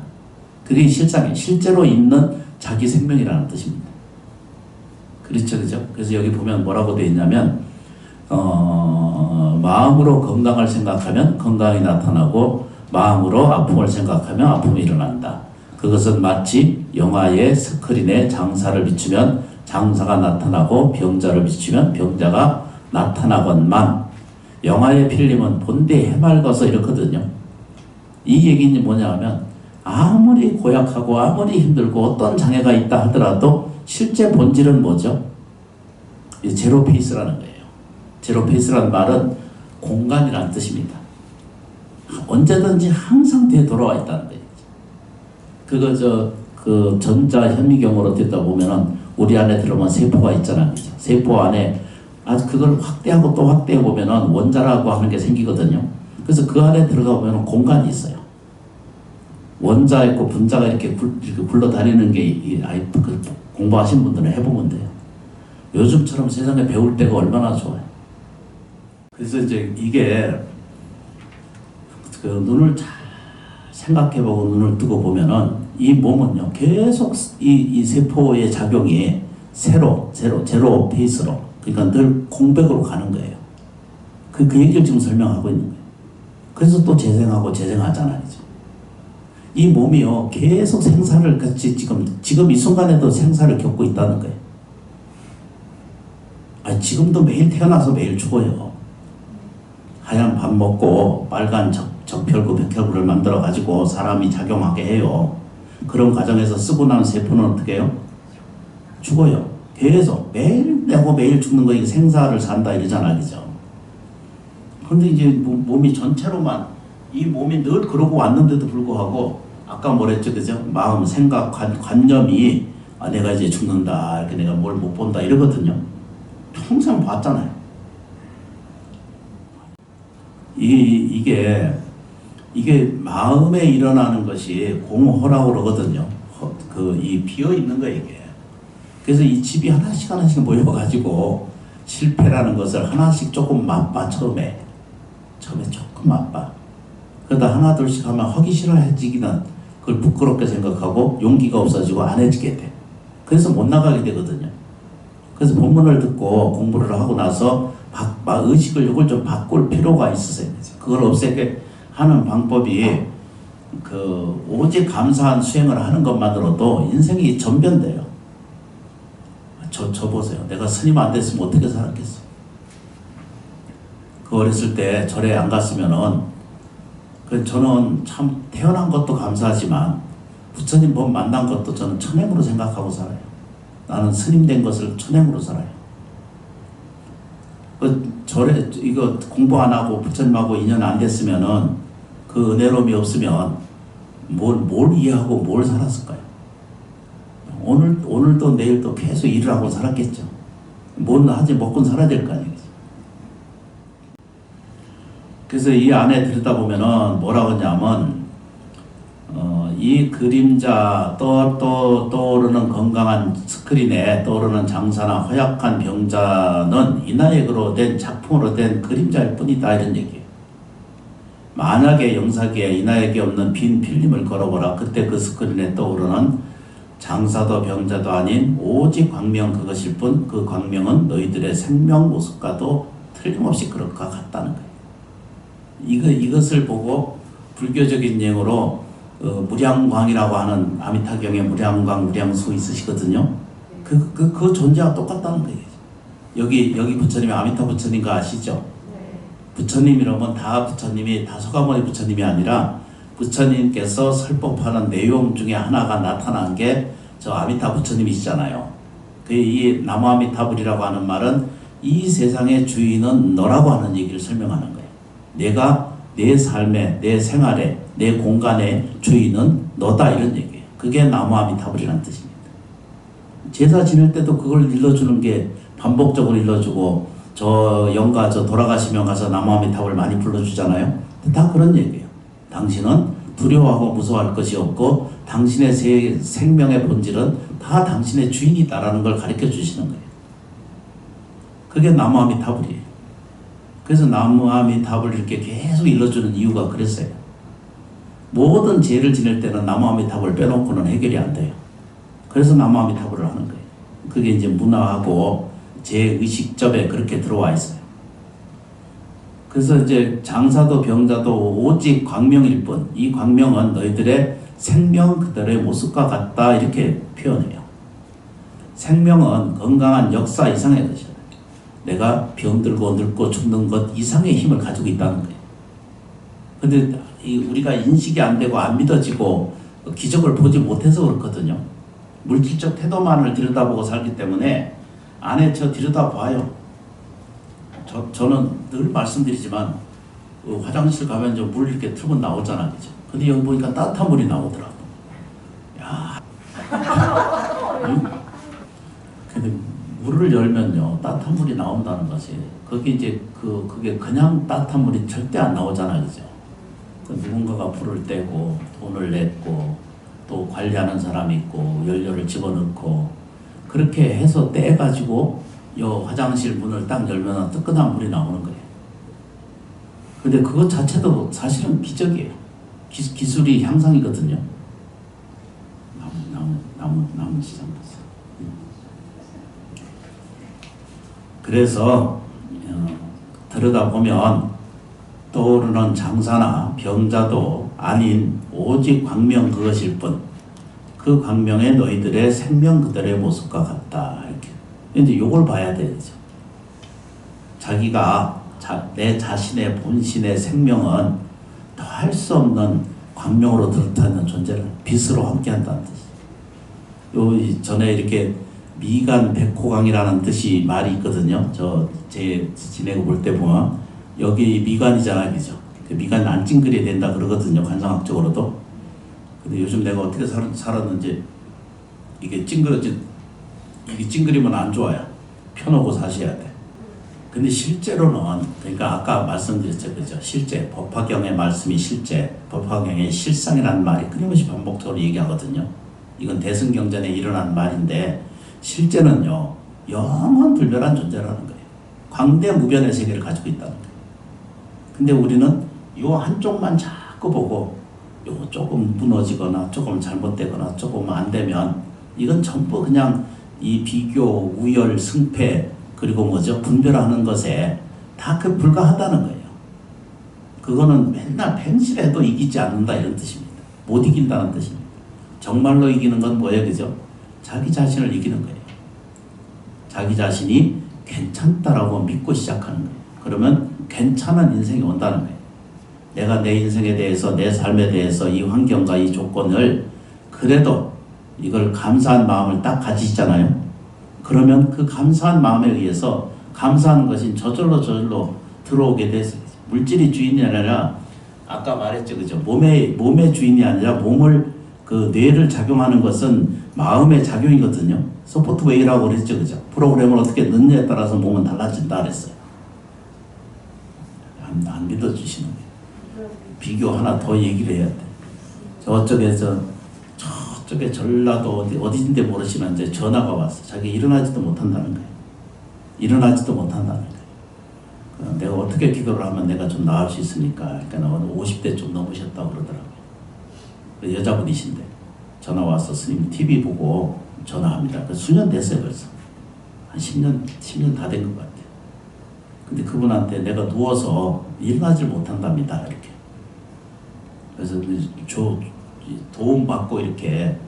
그게 실제로 있는 자기 생명이라는 뜻입니다. 그렇죠, 그죠? 그래서 여기 보면 뭐라고 되어 있냐면 마음으로 건강을 생각하면 건강이 나타나고 마음으로 아픔을 생각하면 아픔이 일어난다. 그것은 마치 영화의 스크린에 장사를 비추면 장사가 나타나고 병자를 비추면 병자가 나타나건만 영화의 필름은 본대에 해맑아서 이렇거든요. 이 얘기는 뭐냐 하면 아무리 고약하고 아무리 힘들고 어떤 장애가 있다 하더라도 실제 본질은 뭐죠? 제로 페이스라는 거예요. 제로 페이스라는 말은 공간이라는 뜻입니다. 언제든지 항상 되돌아와 있다는 거예요. 그거 그 전자 현미경으로 듣다 보면은 우리 안에 들어오면 세포가 있잖아요. 그죠? 세포 안에 아주 그걸 확대하고 또 확대해 보면은 원자라고 하는 게 생기거든요. 그래서 그 안에 들어가 보면 공간이 있어요. 원자 있고 분자가 이렇게 굴러다니는 게 그 공부하신 분들은 해보면 돼요. 요즘처럼 세상에 배울 때가 얼마나 좋아요. 그래서 이제 이게 그 눈을 잘 생각해보고 눈을 뜨고 보면은 이 몸은요 계속 이 세포의 작용이 제로 페이스로 그러니까 늘 공백으로 가는 거예요. 그 얘기를 지금 설명하고 있는 거예요. 그래서 또 재생하고 재생하잖아요. 이 몸이요 계속 생사를 같이 지금 이 순간에도 생사를 겪고 있다는 거예요. 아니 지금도 매일 태어나서 매일 죽어요. 하얀 밥 먹고 빨간 적혈구 백혈구를 만들어 가지고 사람이 작용하게 해요. 그런 과정에서 쓰고 난 세포는 어떻게 해요? 죽어요. 계속 매일 내고 매일 죽는 거 이게 생사를 산다 이러잖아, 그죠? 근데 이제 몸이 전체로만 이 몸이 늘 그러고 왔는데도 불구하고 아까 뭐랬죠, 그죠? 마음, 생각, 관념이 내가 이제 죽는다, 이렇게 내가 뭘 못 본다 이러거든요. 평생 봤잖아요. 이게 마음에 일어나는 것이 공허라고 그러거든요. 이 비어 있는 거예요, 이게. 그래서 이 집이 하나씩 모여가지고 실패라는 것을 하나씩 조금 맛봐, 처음에 조금 맛봐. 그러다 하나 둘씩 하면 하기 싫어지기는 그걸 부끄럽게 생각하고 용기가 없어지고 안 해지게 돼. 그래서 못 나가게 되거든요. 그래서 본문을 듣고 공부를 하고 나서 의식을 이걸 좀 바꿀 필요가 있으세요. 그걸 없애게 하는 방법이 오직 감사한 수행을 하는 것만으로도 인생이 전변돼요. 저 보세요. 내가 스님 안 됐으면 어떻게 살았겠어. 그 어렸을 때 절에 안 갔으면은 저는 참 태어난 것도 감사하지만 부처님 법 만난 것도 저는 천행으로 생각하고 살아요. 나는 스님 된 것을 천행으로 살아요. 절에 이거 공부 안 하고 부처님하고 인연 안 됐으면은 그 은혜로움이 없으면 뭘 이해하고 뭘 살았을까요? 오늘도 내일도 계속 일을 하고 살았겠죠. 뭘 하지 먹고 살아야 될 거 아니에요. 그래서 이 안에 들여다보면은 뭐라고 하냐면 이 그림자 떠오르는 건강한 스크린에 떠오르는 장사나 허약한 병자는 인화액으로 된 작품으로 된 그림자일 뿐이다 이런 얘기예요. 만약에 영사기에 인화액이 없는 빈 필름을 걸어보라. 그때 그 스크린에 떠오르는 장사도 병자도 아닌 오직 광명 그것일 뿐 그 광명은 너희들의 생명 모습과도 틀림없이 그럴 것 같다는 거예요. 이것을 보고 불교적인 예으로 무량광이라고 하는 아미타경에 무량광, 무량수 있으시거든요. 그 존재와 똑같다는 거예요. 여기 부처님이 아미타 부처님가 아시죠? 부처님이라면 다 부처님이 다 소가모니 부처님이 아니라 부처님께서 설법하는 내용 중에 하나가 나타난 게 저 아미타 부처님이시잖아요. 이 나무아미타불이라고 하는 말은 이 세상의 주인은 너라고 하는 얘기를 설명하는 거예요. 내가 내 삶에, 내 생활에, 내 공간의 주인은 너다 이런 얘기예요. 그게 나무아미타불이라는 뜻입니다. 제사 지낼 때도 그걸 일러주는 게 반복적으로 일러주고 저 영가 저 돌아가시면 가서 나무아미타불 많이 불러주잖아요. 다 그런 얘기예요. 당신은 두려워하고 무서워할 것이 없고 당신의 생명의 본질은 다 당신의 주인이다라는 걸 가르쳐 주시는 거예요. 그게 나무아미타불이에요. 그래서 나무아미타불 이렇게 계속 일러주는 이유가 그랬어요. 모든 죄를 지낼 때는 나무아미타불 빼놓고는 해결이 안 돼요. 그래서 나무아미타불을 하는 거예요. 그게 이제 문화하고 제 의식점에 그렇게 들어와 있어요. 그래서 이제 장사도 병자도 오직 광명일 뿐, 이 광명은 너희들의 생명 그대로의 모습과 같다 이렇게 표현해요. 생명은 건강한 역사 이상의 것이다. 내가 병들고 늙고 죽는 것 이상의 힘을 가지고 있다는 거예요. 근데 우리가 인식이 안 되고 안 믿어지고 기적을 보지 못해서 그렇거든요. 물질적 태도만을 들여다보고 살기 때문에 안에 들여다봐요. 저는 늘 말씀드리지만 그 화장실 가면 이제 물 이렇게 틀고 나오잖아, 그죠? 근데 여기 보니까 따뜻한 물이 나오더라고. 야. 응? 근데 물을 열면요, 따뜻한 물이 나온다는 것이, 그게 이제 그게 그냥 따뜻한 물이 절대 안 나오잖아, 그죠? 그 누군가가 불을 떼고, 돈을 냈고, 또 관리하는 사람이 있고, 연료를 집어넣고, 그렇게 해서 떼가지고, 요 화장실 문을 딱 열면 뜨끈한 물이 나오는 거예요. 근데 그것 자체도 사실은 기적이에요. 기술이 향상이거든요. 나무 시장 보세요. 그래서 들여다보면 떠오르는 장사나 병자도 아닌 오직 광명 그것일 뿐, 그 광명에 너희들의 생명 그대로의 모습과 같다. 이렇게. 이제 요걸 봐야 되죠. 자기가 내 자신의 본신의 생명은 더할 수 없는 광명으로 들었다 있는 존재를 빛으로 함께한다는 뜻이에요. 요 전에 이렇게 미간 백호강이라는 뜻이 말이 있거든요. 제 지내고 볼 때 보면 여기 미간이잖아요, 그죠? 그 미간 안 찡그려야 된다 그러거든요, 관상학적으로도. 근데 요즘 내가 어떻게 살았는지 이게 찡그리면 안 좋아요. 펴놓고 사셔야 돼. 근데 실제로는, 그러니까 아까 말씀드렸죠, 그죠? 실제 법화경의 말씀이 실제, 법화경의 실상이라는 말이 끊임없이 반복적으로 얘기하거든요. 이건 대승경전에 일어난 말인데 실제는요, 영원 불멸한 존재라는 거예요. 광대무변의 세계를 가지고 있다는 거예요. 근데 우리는 요 한쪽만 자꾸 보고 요 조금 무너지거나 조금 잘못되거나 조금 안 되면 이건 전부 그냥 이 비교, 우열, 승패, 그리고 뭐죠? 분별하는 것에 다 그 불과하다는 거예요. 그거는 맨날 펜실해도 이기지 않는다 이런 뜻입니다. 못 이긴다는 뜻입니다. 정말로 이기는 건 뭐예요? 그죠? 자기 자신을 이기는 거예요. 자기 자신이 괜찮다라고 믿고 시작하는 거예요. 그러면 괜찮은 인생이 온다는 거예요. 내가 내 인생에 대해서, 내 삶에 대해서 이 환경과 이 조건을 그래도 이걸 감사한 마음을 딱 가지잖아요. 그러면 그 감사한 마음에 의해서 감사하는 것이 저절로 들어오게 돼서 물질이 주인이 아니라 아까 말했죠, 그죠? 몸의 주인이 아니라 몸을 그 뇌를 작용하는 것은 마음의 작용이거든요. 소프트웨어라고 그랬죠, 그죠? 프로그램을 어떻게 넣느냐에 따라서 몸은 달라진다 그랬어요. 안 믿어주시는 거예요. 비교 하나 더 얘기를 해야 돼. 저쪽에 전라도 어디인데 모르시면 이제 전화가 왔어. 자기 일어나지도 못한다는 거예요. 일어나지도 못한다는 거예요. 내가 어떻게 기도를 하면 내가 좀 나을 수 있습니까? 그러니까 50대 좀 넘으셨다고 그러더라고요. 여자분이신데 전화 와서 스님 TV 보고 전화합니다. 수년 됐어요 벌써. 한 10년 다 된 것 같아요. 근데 그분한테 내가 누워서 일어나질 못한답니다. 이렇게. 그래서 도움받고 이렇게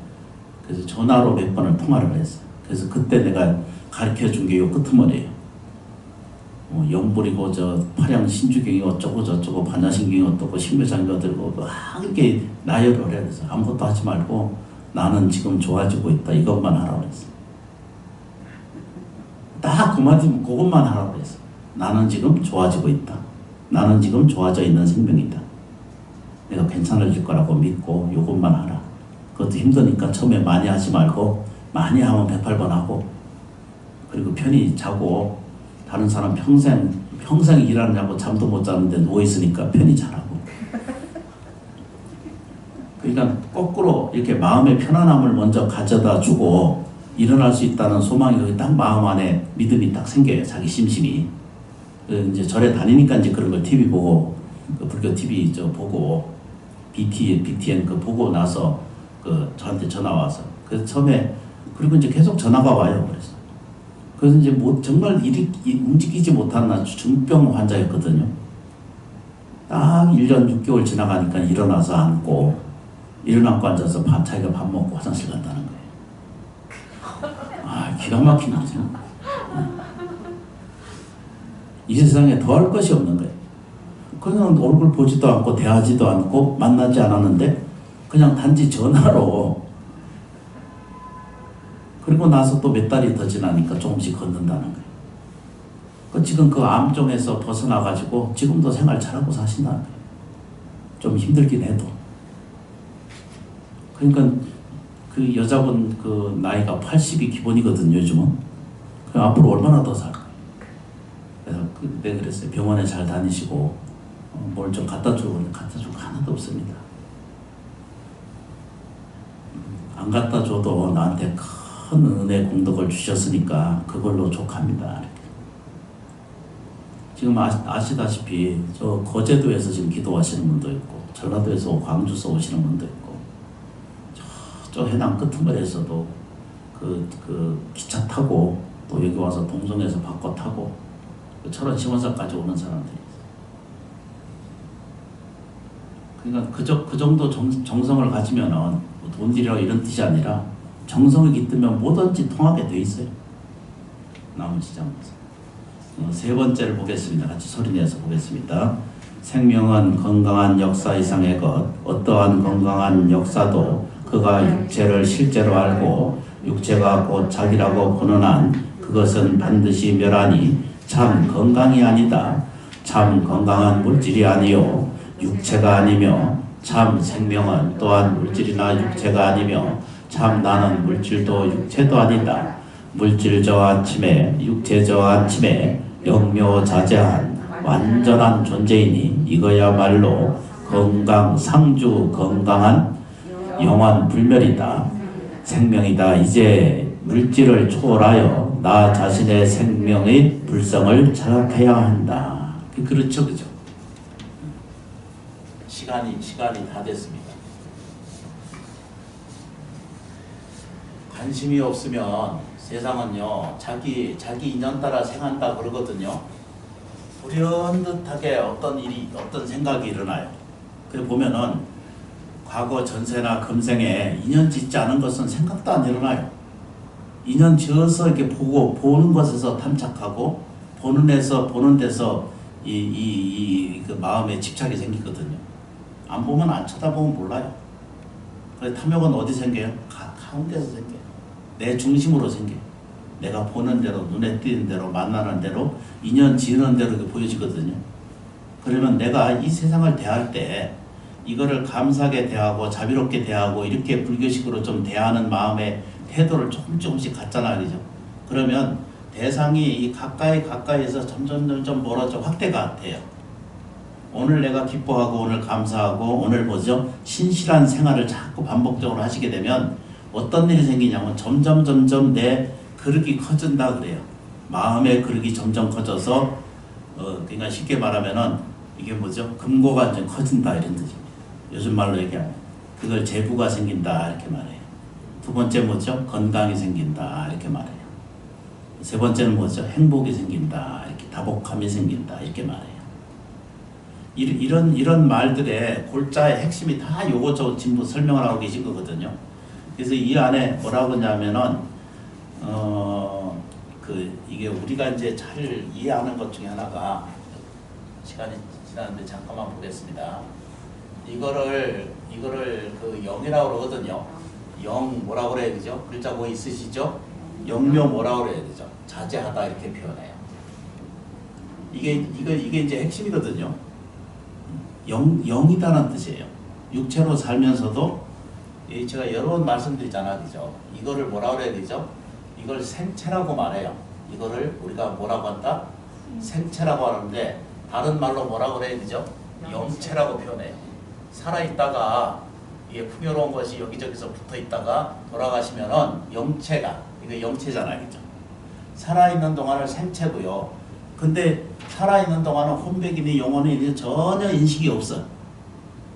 그래서 전화로 몇 번을 통화를 했어요. 그래서 그때 내가 가르쳐 준 게 요 끄트머리예요. 영불이고 파량 신주경이 어쩌고 저쩌고 반야신경이 어떻고 신묘장이 어떻고 막 이렇게 나열을 해야 돼서 아무것도 하지 말고 나는 지금 좋아지고 있다 이것만 하라고 했어. 딱 그것만 하라고 했어. 나는 지금 좋아지고 있다. 나는 지금 좋아져 있는 생명이다. 내가 괜찮아질 거라고 믿고 요것만 하라. 그것도 힘드니까 처음에 많이 하지 말고 많이 하면 108번 하고 그리고 편히 자고 다른 사람 평생 일하느냐고 잠도 못 자는데 누워있으니까 편히 자라고. 그러니까 거꾸로 이렇게 마음의 편안함을 먼저 가져다 주고 일어날 수 있다는 소망이 딱 마음 안에 믿음이 딱 생겨요. 자기 심신이. 이제 절에 다니니까 이제 그런 걸 TV 보고 불교 TV 보고 BTN 보고 나서 저한테 전화 와서 그래서 처음에 그리고 이제 계속 전화가 와요. 그래서 이제 정말 움직이지 못하는 중병 환자였거든요. 딱 1년 6개월 지나가니까 일어나서 앉고 앉아서 자기가 밥 먹고 화장실 간다는 거예요. 기가 막힌 일이죠. 이 세상에 더할 것이 없는 거예요. 그냥 얼굴 보지도 않고 대하지도 않고 만나지 않았는데 그냥 단지 전화로 그리고 나서 또 몇 달이 더 지나니까 조금씩 걷는다는 거예요. 지금 그 암종에서 벗어나가지고 지금도 생활 잘하고 사신다는 거예요. 좀 힘들긴 해도. 그러니까 그 여자분 그 나이가 80이 기본이거든요, 요즘은. 그럼 앞으로 얼마나 더 살까요? 그래서 내가 그랬어요. 병원에 잘 다니시고 뭘 좀 갖다 주고 하나도 없습니다. 안 갖다 줘도 나한테 큰 은혜 공덕을 주셨으니까 그걸로 족합니다. 이렇게. 지금 아시다시피 저 거제도에서 지금 기도하시는 분도 있고 전라도에서 광주에서 오시는 분도 있고 저 해남 끄트머리에서도 그 기차 타고 또 여기 와서 동성에서 바꿔 타고 철원 시원사까지 오는 사람들이 있어요. 그러니까 그 정도 정성을 가지면은 뭐 돈이라 이런 뜻이 아니라 정성이 깃들면 뭐든지 통하게 돼 있어요. 나머지장에서. 세 번째를 보겠습니다. 같이 소리내서 보겠습니다. 생명은 건강한 역사 이상의 것, 어떠한 건강한 역사도 그가 육체를 실제로 알고 육체가 곧 자기라고 보는 한 그것은 반드시 멸하니 참 건강이 아니다. 참 건강한 물질이 아니요 육체가 아니며 참 생명은 또한 물질이나 육체가 아니며 참 나는 물질도 육체도 아니다. 물질 저하침에 육체 저하침에 영묘자재한 완전한 존재이니 이거야말로 건강 상주 건강한 영원 불멸이다. 생명이다. 이제 물질을 초월하여 나 자신의 생명의 불성을 자각해야 한다. 그렇죠, 그죠? 시간이 다 됐습니다. 관심이 없으면 세상은요 자기 인연 따라 생한다 그러거든요. 불현듯하게 어떤 생각이 일어나요. 그래 보면은 과거 전세나 금생에 인연 짓지 않은 것은 생각도 안 일어나요. 인연 지어서 이렇게 보는 것에서 탐착하고 보는 데서 그 마음에 집착이 생기거든요. 안 보면 안 쳐다보면 몰라요. 그래 탐욕은 어디 생겨요? 가운데서 생겨요. 내 중심으로 생겨요. 내가 보는 대로 눈에 띄는 대로 만나는 대로 인연 지는 대로 보여지거든요. 그러면 내가 이 세상을 대할 때 이거를 감사하게 대하고 자비롭게 대하고 이렇게 불교식으로 좀 대하는 마음의 태도를 조금씩 갖잖아요. 그죠? 그러면 대상이 가까이에서 점점 멀어져 확대가 돼요. 오늘 내가 기뻐하고 오늘 감사하고 오늘 뭐죠? 신실한 생활을 자꾸 반복적으로 하시게 되면 어떤 일이 생기냐면 점점 내 그릇이 커진다 그래요. 마음의 그릇이 점점 커져서 그러니까 쉽게 말하면은 이게 뭐죠? 금고가 좀 커진다 이런 뜻입니다. 요즘 말로 얘기하면 그걸 재부가 생긴다 이렇게 말해요. 두 번째 뭐죠? 건강이 생긴다 이렇게 말해요. 세 번째는 뭐죠? 행복이 생긴다 이렇게 다복함이 생긴다 이렇게 말해요. 이런 말들의 골자의 핵심이 다 요거 저 전부 설명을 하고 계신 거거든요. 그래서 이 안에 뭐라고 하냐면은 이게 우리가 이제 잘 이해하는 것 중에 하나가 시간이 지났는데 잠깐만 보겠습니다. 이거를 그 영이라고 그러거든요. 영 뭐라고 그래야 되죠? 글자 뭐 있으시죠? 영묘 뭐라고 그래야 되죠? 자제하다 이렇게 표현해요. 이게 이제 핵심이거든요. 영이다는 뜻이에요. 육체로 살면서도 제가 여러 번 말씀드리잖아요. 그죠? 이거를 뭐라고 그래야 되죠? 이걸 생체라고 말해요. 이거를 우리가 뭐라고 한다? 생체라고 하는데 다른 말로 뭐라고 그래야 되죠? 영체라고 표현해요. 살아있다가 이게 풍요로운 것이 여기저기서 붙어있다가 돌아가시면은 영체가 이거 영체잖아요. 그죠? 살아있는 동안은 생체고요. 근데 살아있는 동안은 혼백이니 영혼이 전혀 인식이 없어.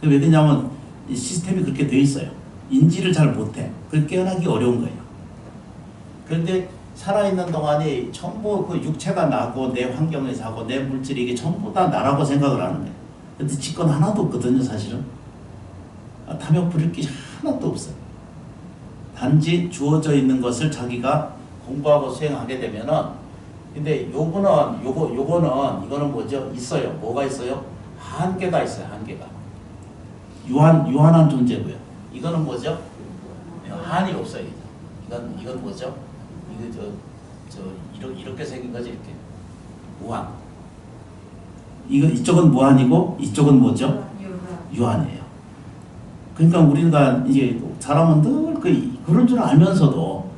왜 그러냐면 시스템이 그렇게 돼 있어요. 인지를 잘 못해. 그걸 깨어나기 어려운 거예요. 그런데 살아있는 동안이 전부 그 육체가 나고 내 환경에서 하고 내 물질이 이게 전부 다 나라고 생각을 하는 거예요. 근데 직권 하나도 없거든요, 사실은. 탐욕 부릴 게 하나도 없어요. 단지 주어져 있는 것을 자기가 공부하고 수행하게 되면은 근데 이거는 뭐죠? 있어요. 뭐가 있어요? 한계가 있어요. 한계가. 유한한 존재고요. 이거는 뭐죠? 한이 없어요. 이건 뭐죠? 이거 이렇게 생긴 거지 이렇게. 무한. 이쪽은 무한이고 이쪽은 뭐죠? 유가. 유한이에요. 그러니까 우리가 이제 사람은 늘 그런 줄 알면서도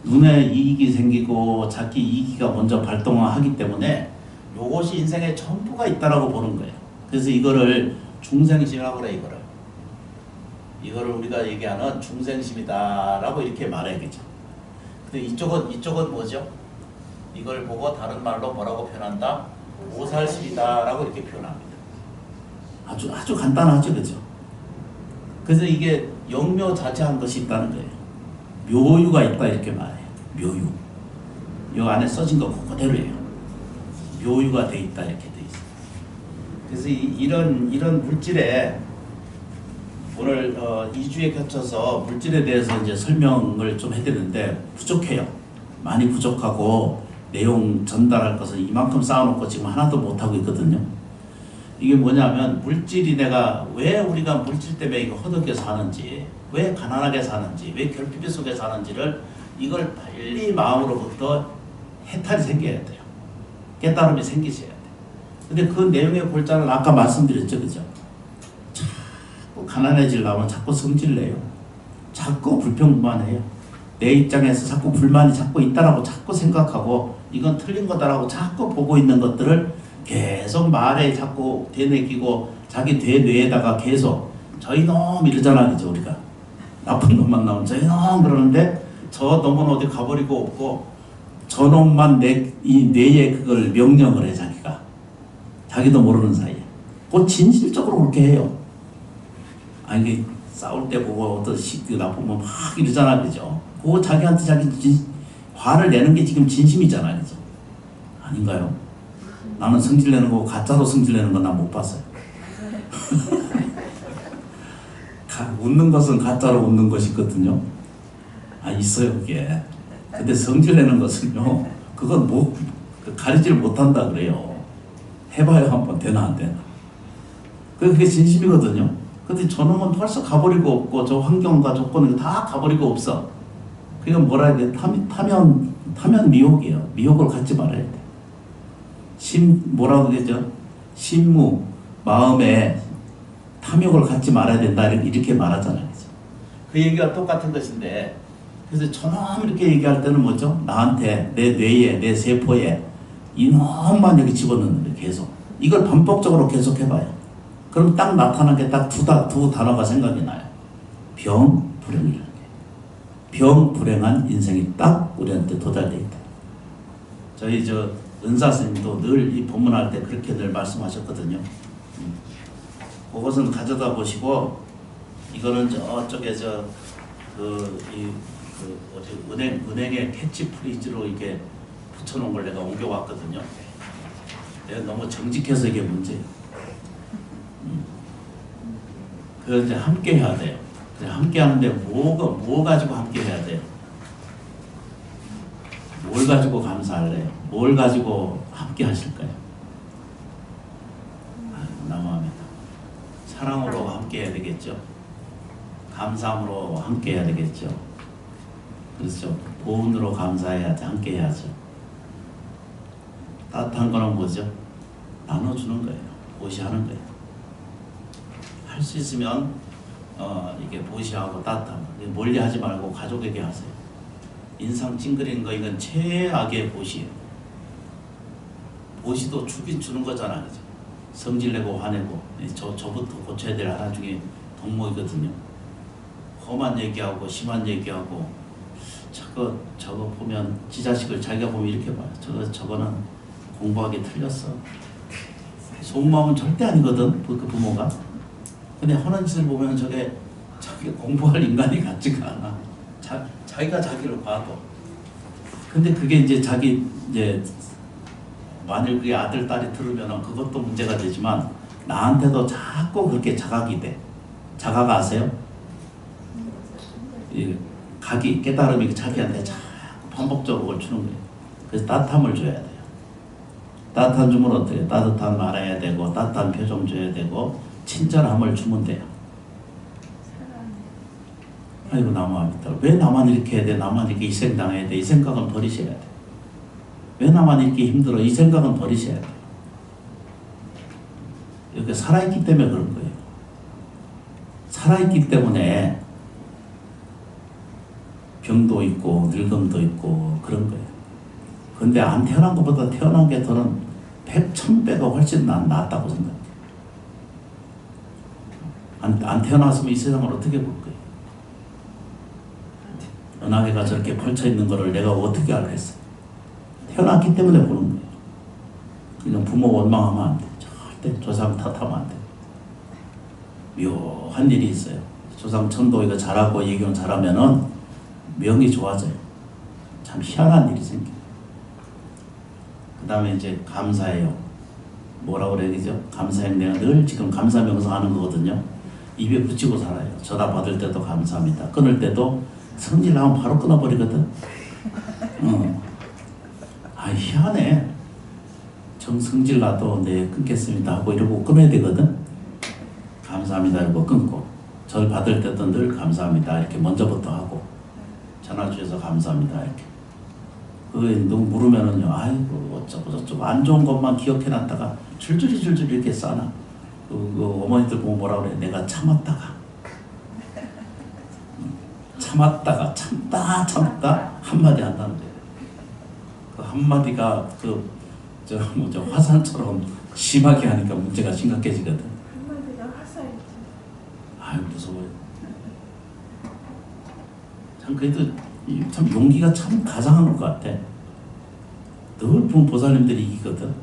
눈에 이익이 생기고 자기 이익이 먼저 발동하기 때문에 요것이 인생의 전부가 있다라고 보는 거예요. 그래서 이거를 중생심이라고 그래. 이거를 우리가 얘기하는 중생심이다라고 이렇게 말해야겠죠. 근데 이쪽은 뭐죠? 이걸 보고 다른 말로 뭐라고 표현한다? 보살심이다라고 이렇게 표현합니다. 아주 간단하죠, 그죠? 그래서 이게 영묘자재한 것이 있다는 거예요. 묘유가 있다 이렇게 말해요. 묘유. 요 안에 써진 거 그대로예요. 묘유가 돼 있다 이렇게 돼 있어요. 그래서 이런 물질에 오늘 2주에 겹쳐서 물질에 대해서 이제 설명을 좀 해드렸는데 부족해요. 많이 부족하고 내용 전달할 것을 이만큼 쌓아놓고 지금 하나도 못하고 있거든요. 이게 뭐냐면 물질이 내가 왜 우리가 물질 때문에 이거 허덕여 사는지, 왜 가난하게 사는지, 왜 결핍 속에 사는지를 이걸 빨리 마음으로부터 해탈이 생겨야 돼요. 깨달음이 생기셔야 돼요. 근데 그 내용의 골자는 아까 말씀드렸죠, 그죠? 자꾸 가난해지려면 자꾸 성질내요. 자꾸 불평불만해요. 내 입장에서 자꾸 불만이 자꾸 있다라고 자꾸 생각하고 이건 틀린 거다라고 자꾸 보고 있는 것들을 계속 말에 자꾸 되뇌기고 자기 되뇌에다가 계속 저희 놈 이러잖아, 그죠? 우리가 나쁜 놈만 나오면 저희 놈 그러는데 저 놈은 어디 가버리고 없고 저 놈만 이 뇌에 그걸 명령을 해. 자기도 모르는 사이에 그 진실적으로 그렇게 해요. 아니 이게 싸울 때 보고 어떤 식구 나쁘면 막 이러잖아, 그죠? 그거 자기한테 화를 내는 게 지금 진심이잖아, 그죠? 아닌가요? 나는 성질내는 거 가짜로 성질내는 건 난 못 봤어요. 웃는 것은 가짜로 웃는 것이 있거든요. 있어요, 그게. 근데 성질내는 것은요, 그건 가리지를 못한다 그래요. 해봐요, 한번 되나 안 되나. 그게 진심이거든요. 근데 저놈은 벌써 가버리고 없고 저 환경과 조건이 다 가버리고 없어. 그건 뭐라 해야 돼? 타면 미혹이에요. 미혹을 갖지 말아야 돼. 뭐라고 되죠? 신무, 마음에 탐욕을 갖지 말아야 된다 이렇게 말하잖아요. 그죠? 그 얘기가 똑같은 것인데, 그래서 저놈 이렇게 얘기할 때는 뭐죠? 나한테 내 뇌에 내 세포에 이놈만 여기 집어넣는 거예요. 계속 이걸 반복적으로 계속 해봐요. 그럼 딱 나타난 게 딱 두 단어가 생각이 나요. 병, 불행이라는 게. 병, 불행한 인생이 딱 우리한테 도달되어 있다. 저희 은사 스님도 늘 이 법문할 때 그렇게 늘 말씀하셨거든요. 그것은 가져다 보시고, 이거는 저쪽에 은행의 캐치프레이즈로 이게 붙여놓은 걸 내가 옮겨왔거든요. 내가 너무 정직해서 이게 문제예요. 그래서 이제 함께 해야 돼요. 함께 하는데 뭐 가지고 함께 해야 돼요? 뭘 가지고 감사할래요? 뭘 가지고 함께 하실까요? 너무합니다. 사랑으로 함께 해야 되겠죠. 감사함으로 함께 해야 되겠죠. 그렇죠. 보은으로 감사해야지, 함께 해야죠. 따뜻한 거는 뭐죠? 나눠주는 거예요. 보시하는 거예요. 할 수 있으면 이게 보시하고 따뜻한 거, 멀리하지 말고 가족에게 하세요. 인상 찡그리는 거 이건 최악의 보시예요. 보시도 주긴 주는 거잖아, 그죠? 성질내고 화내고 저부터 고쳐야 될 하나 중에 덕목이거든요. 험한 얘기하고 심한 얘기하고 저거 보면 지 자식을 자기가 보면 이렇게 봐요. 저거는 공부하기 틀렸어. 속마음은 절대 아니거든, 그 부모가. 근데 하는 짓을 보면 저게 자기 공부할 인간이 같지가 않아. 자기가 자기를 봐도. 근데 그게 이제 만일 그게 아들, 딸이 들으면 그것도 문제가 되지만 나한테도 자꾸 그렇게 자각이 돼. 자각 아세요? 깨달음이 자기한테 자꾸 반복적으로 그걸 주는 거예요. 그래서 따뜻함을 줘야 돼요. 따뜻한 주면 어때요? 따뜻한 말해야 되고, 따뜻한 표정 줘야 되고, 친절함을 주면 돼요. 아이고, 너무합니다. 왜 나만 이렇게 해야 돼? 나만 이렇게 희생당해야 돼? 이 생각은 버리셔야 돼. 왜 나만 이렇게 힘들어? 이 생각은 버리셔야 돼요. 이렇게 살아있기 때문에 그런 거예요. 살아있기 때문에 병도 있고 늙음도 있고 그런 거예요. 근데 안 태어난 것보다 태어난 게 저는 100, 1000배가 훨씬 낫다고 생각해요. 안 태어났으면 이 세상을 어떻게 볼 거예요? 은하계가 저렇게 펼쳐 있는 거를 내가 어떻게 알겠어요? 태어났기 때문에 보는 거예요. 그냥 부모 원망하면 안 돼. 절대 조상 탓하면 안 돼. 묘한 일이 있어요. 조상 천도이가 잘하고 예경 잘하면은 명이 좋아져요. 참 희한한 일이 생겨요. 그 다음에 이제 감사해요. 뭐라고 그래야 되죠? 감사해요. 내가 늘 지금 감사 명상 하는 거거든요. 입에 붙이고 살아요. 전화 받을 때도 감사합니다. 끊을 때도 성질 나면 바로 끊어버리거든. 희한해. 정성질 나도 네 끊겠습니다 하고 이러고 끊어야 되거든. 감사합니다 이러고 끊고, 절 받을 때도 늘 감사합니다 이렇게 먼저부터 하고, 전화 주셔서 감사합니다 이렇게. 그거 너무 물으면은요, 아이고 어쩌고 저쩌고 안 좋은 것만 기억해놨다가 줄줄이 이렇게 싸나. 그 어머니들 보면 뭐라 그래? 내가 참았다가 참다 한마디 한다는 거예요. 그 한마디가 저 화산처럼 심하게 하니까 문제가 심각해지거든. 한마디가 화살이죠. 아유 무서워요. 참 그래도 참 용기가 참 가장한 것 같아. 늘 보면 보살님들이 이기거든.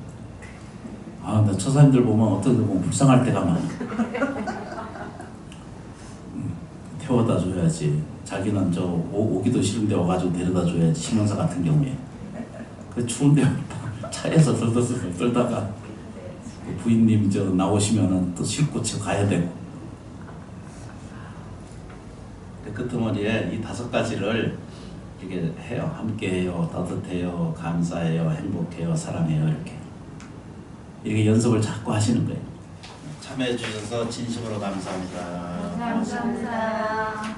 나 처사님들 보면 어떤 데 보면 불쌍할 때가 많아. 태워다 줘야지. 자기는 오기도 싫은데 와가지고 데려다 줘야지. 신명사 같은 경우에. 그 추운데 차에서 떨다가 그 부인님 나오시면은 또 싣고 가야 되고. 끄트머리에 이 5가지를 이렇게 해요. 함께해요, 따뜻해요, 감사해요, 행복해요, 사랑해요 이렇게 연습을 자꾸 하시는 거예요. 참여해 주셔서 진심으로 감사합니다. 감사합니다.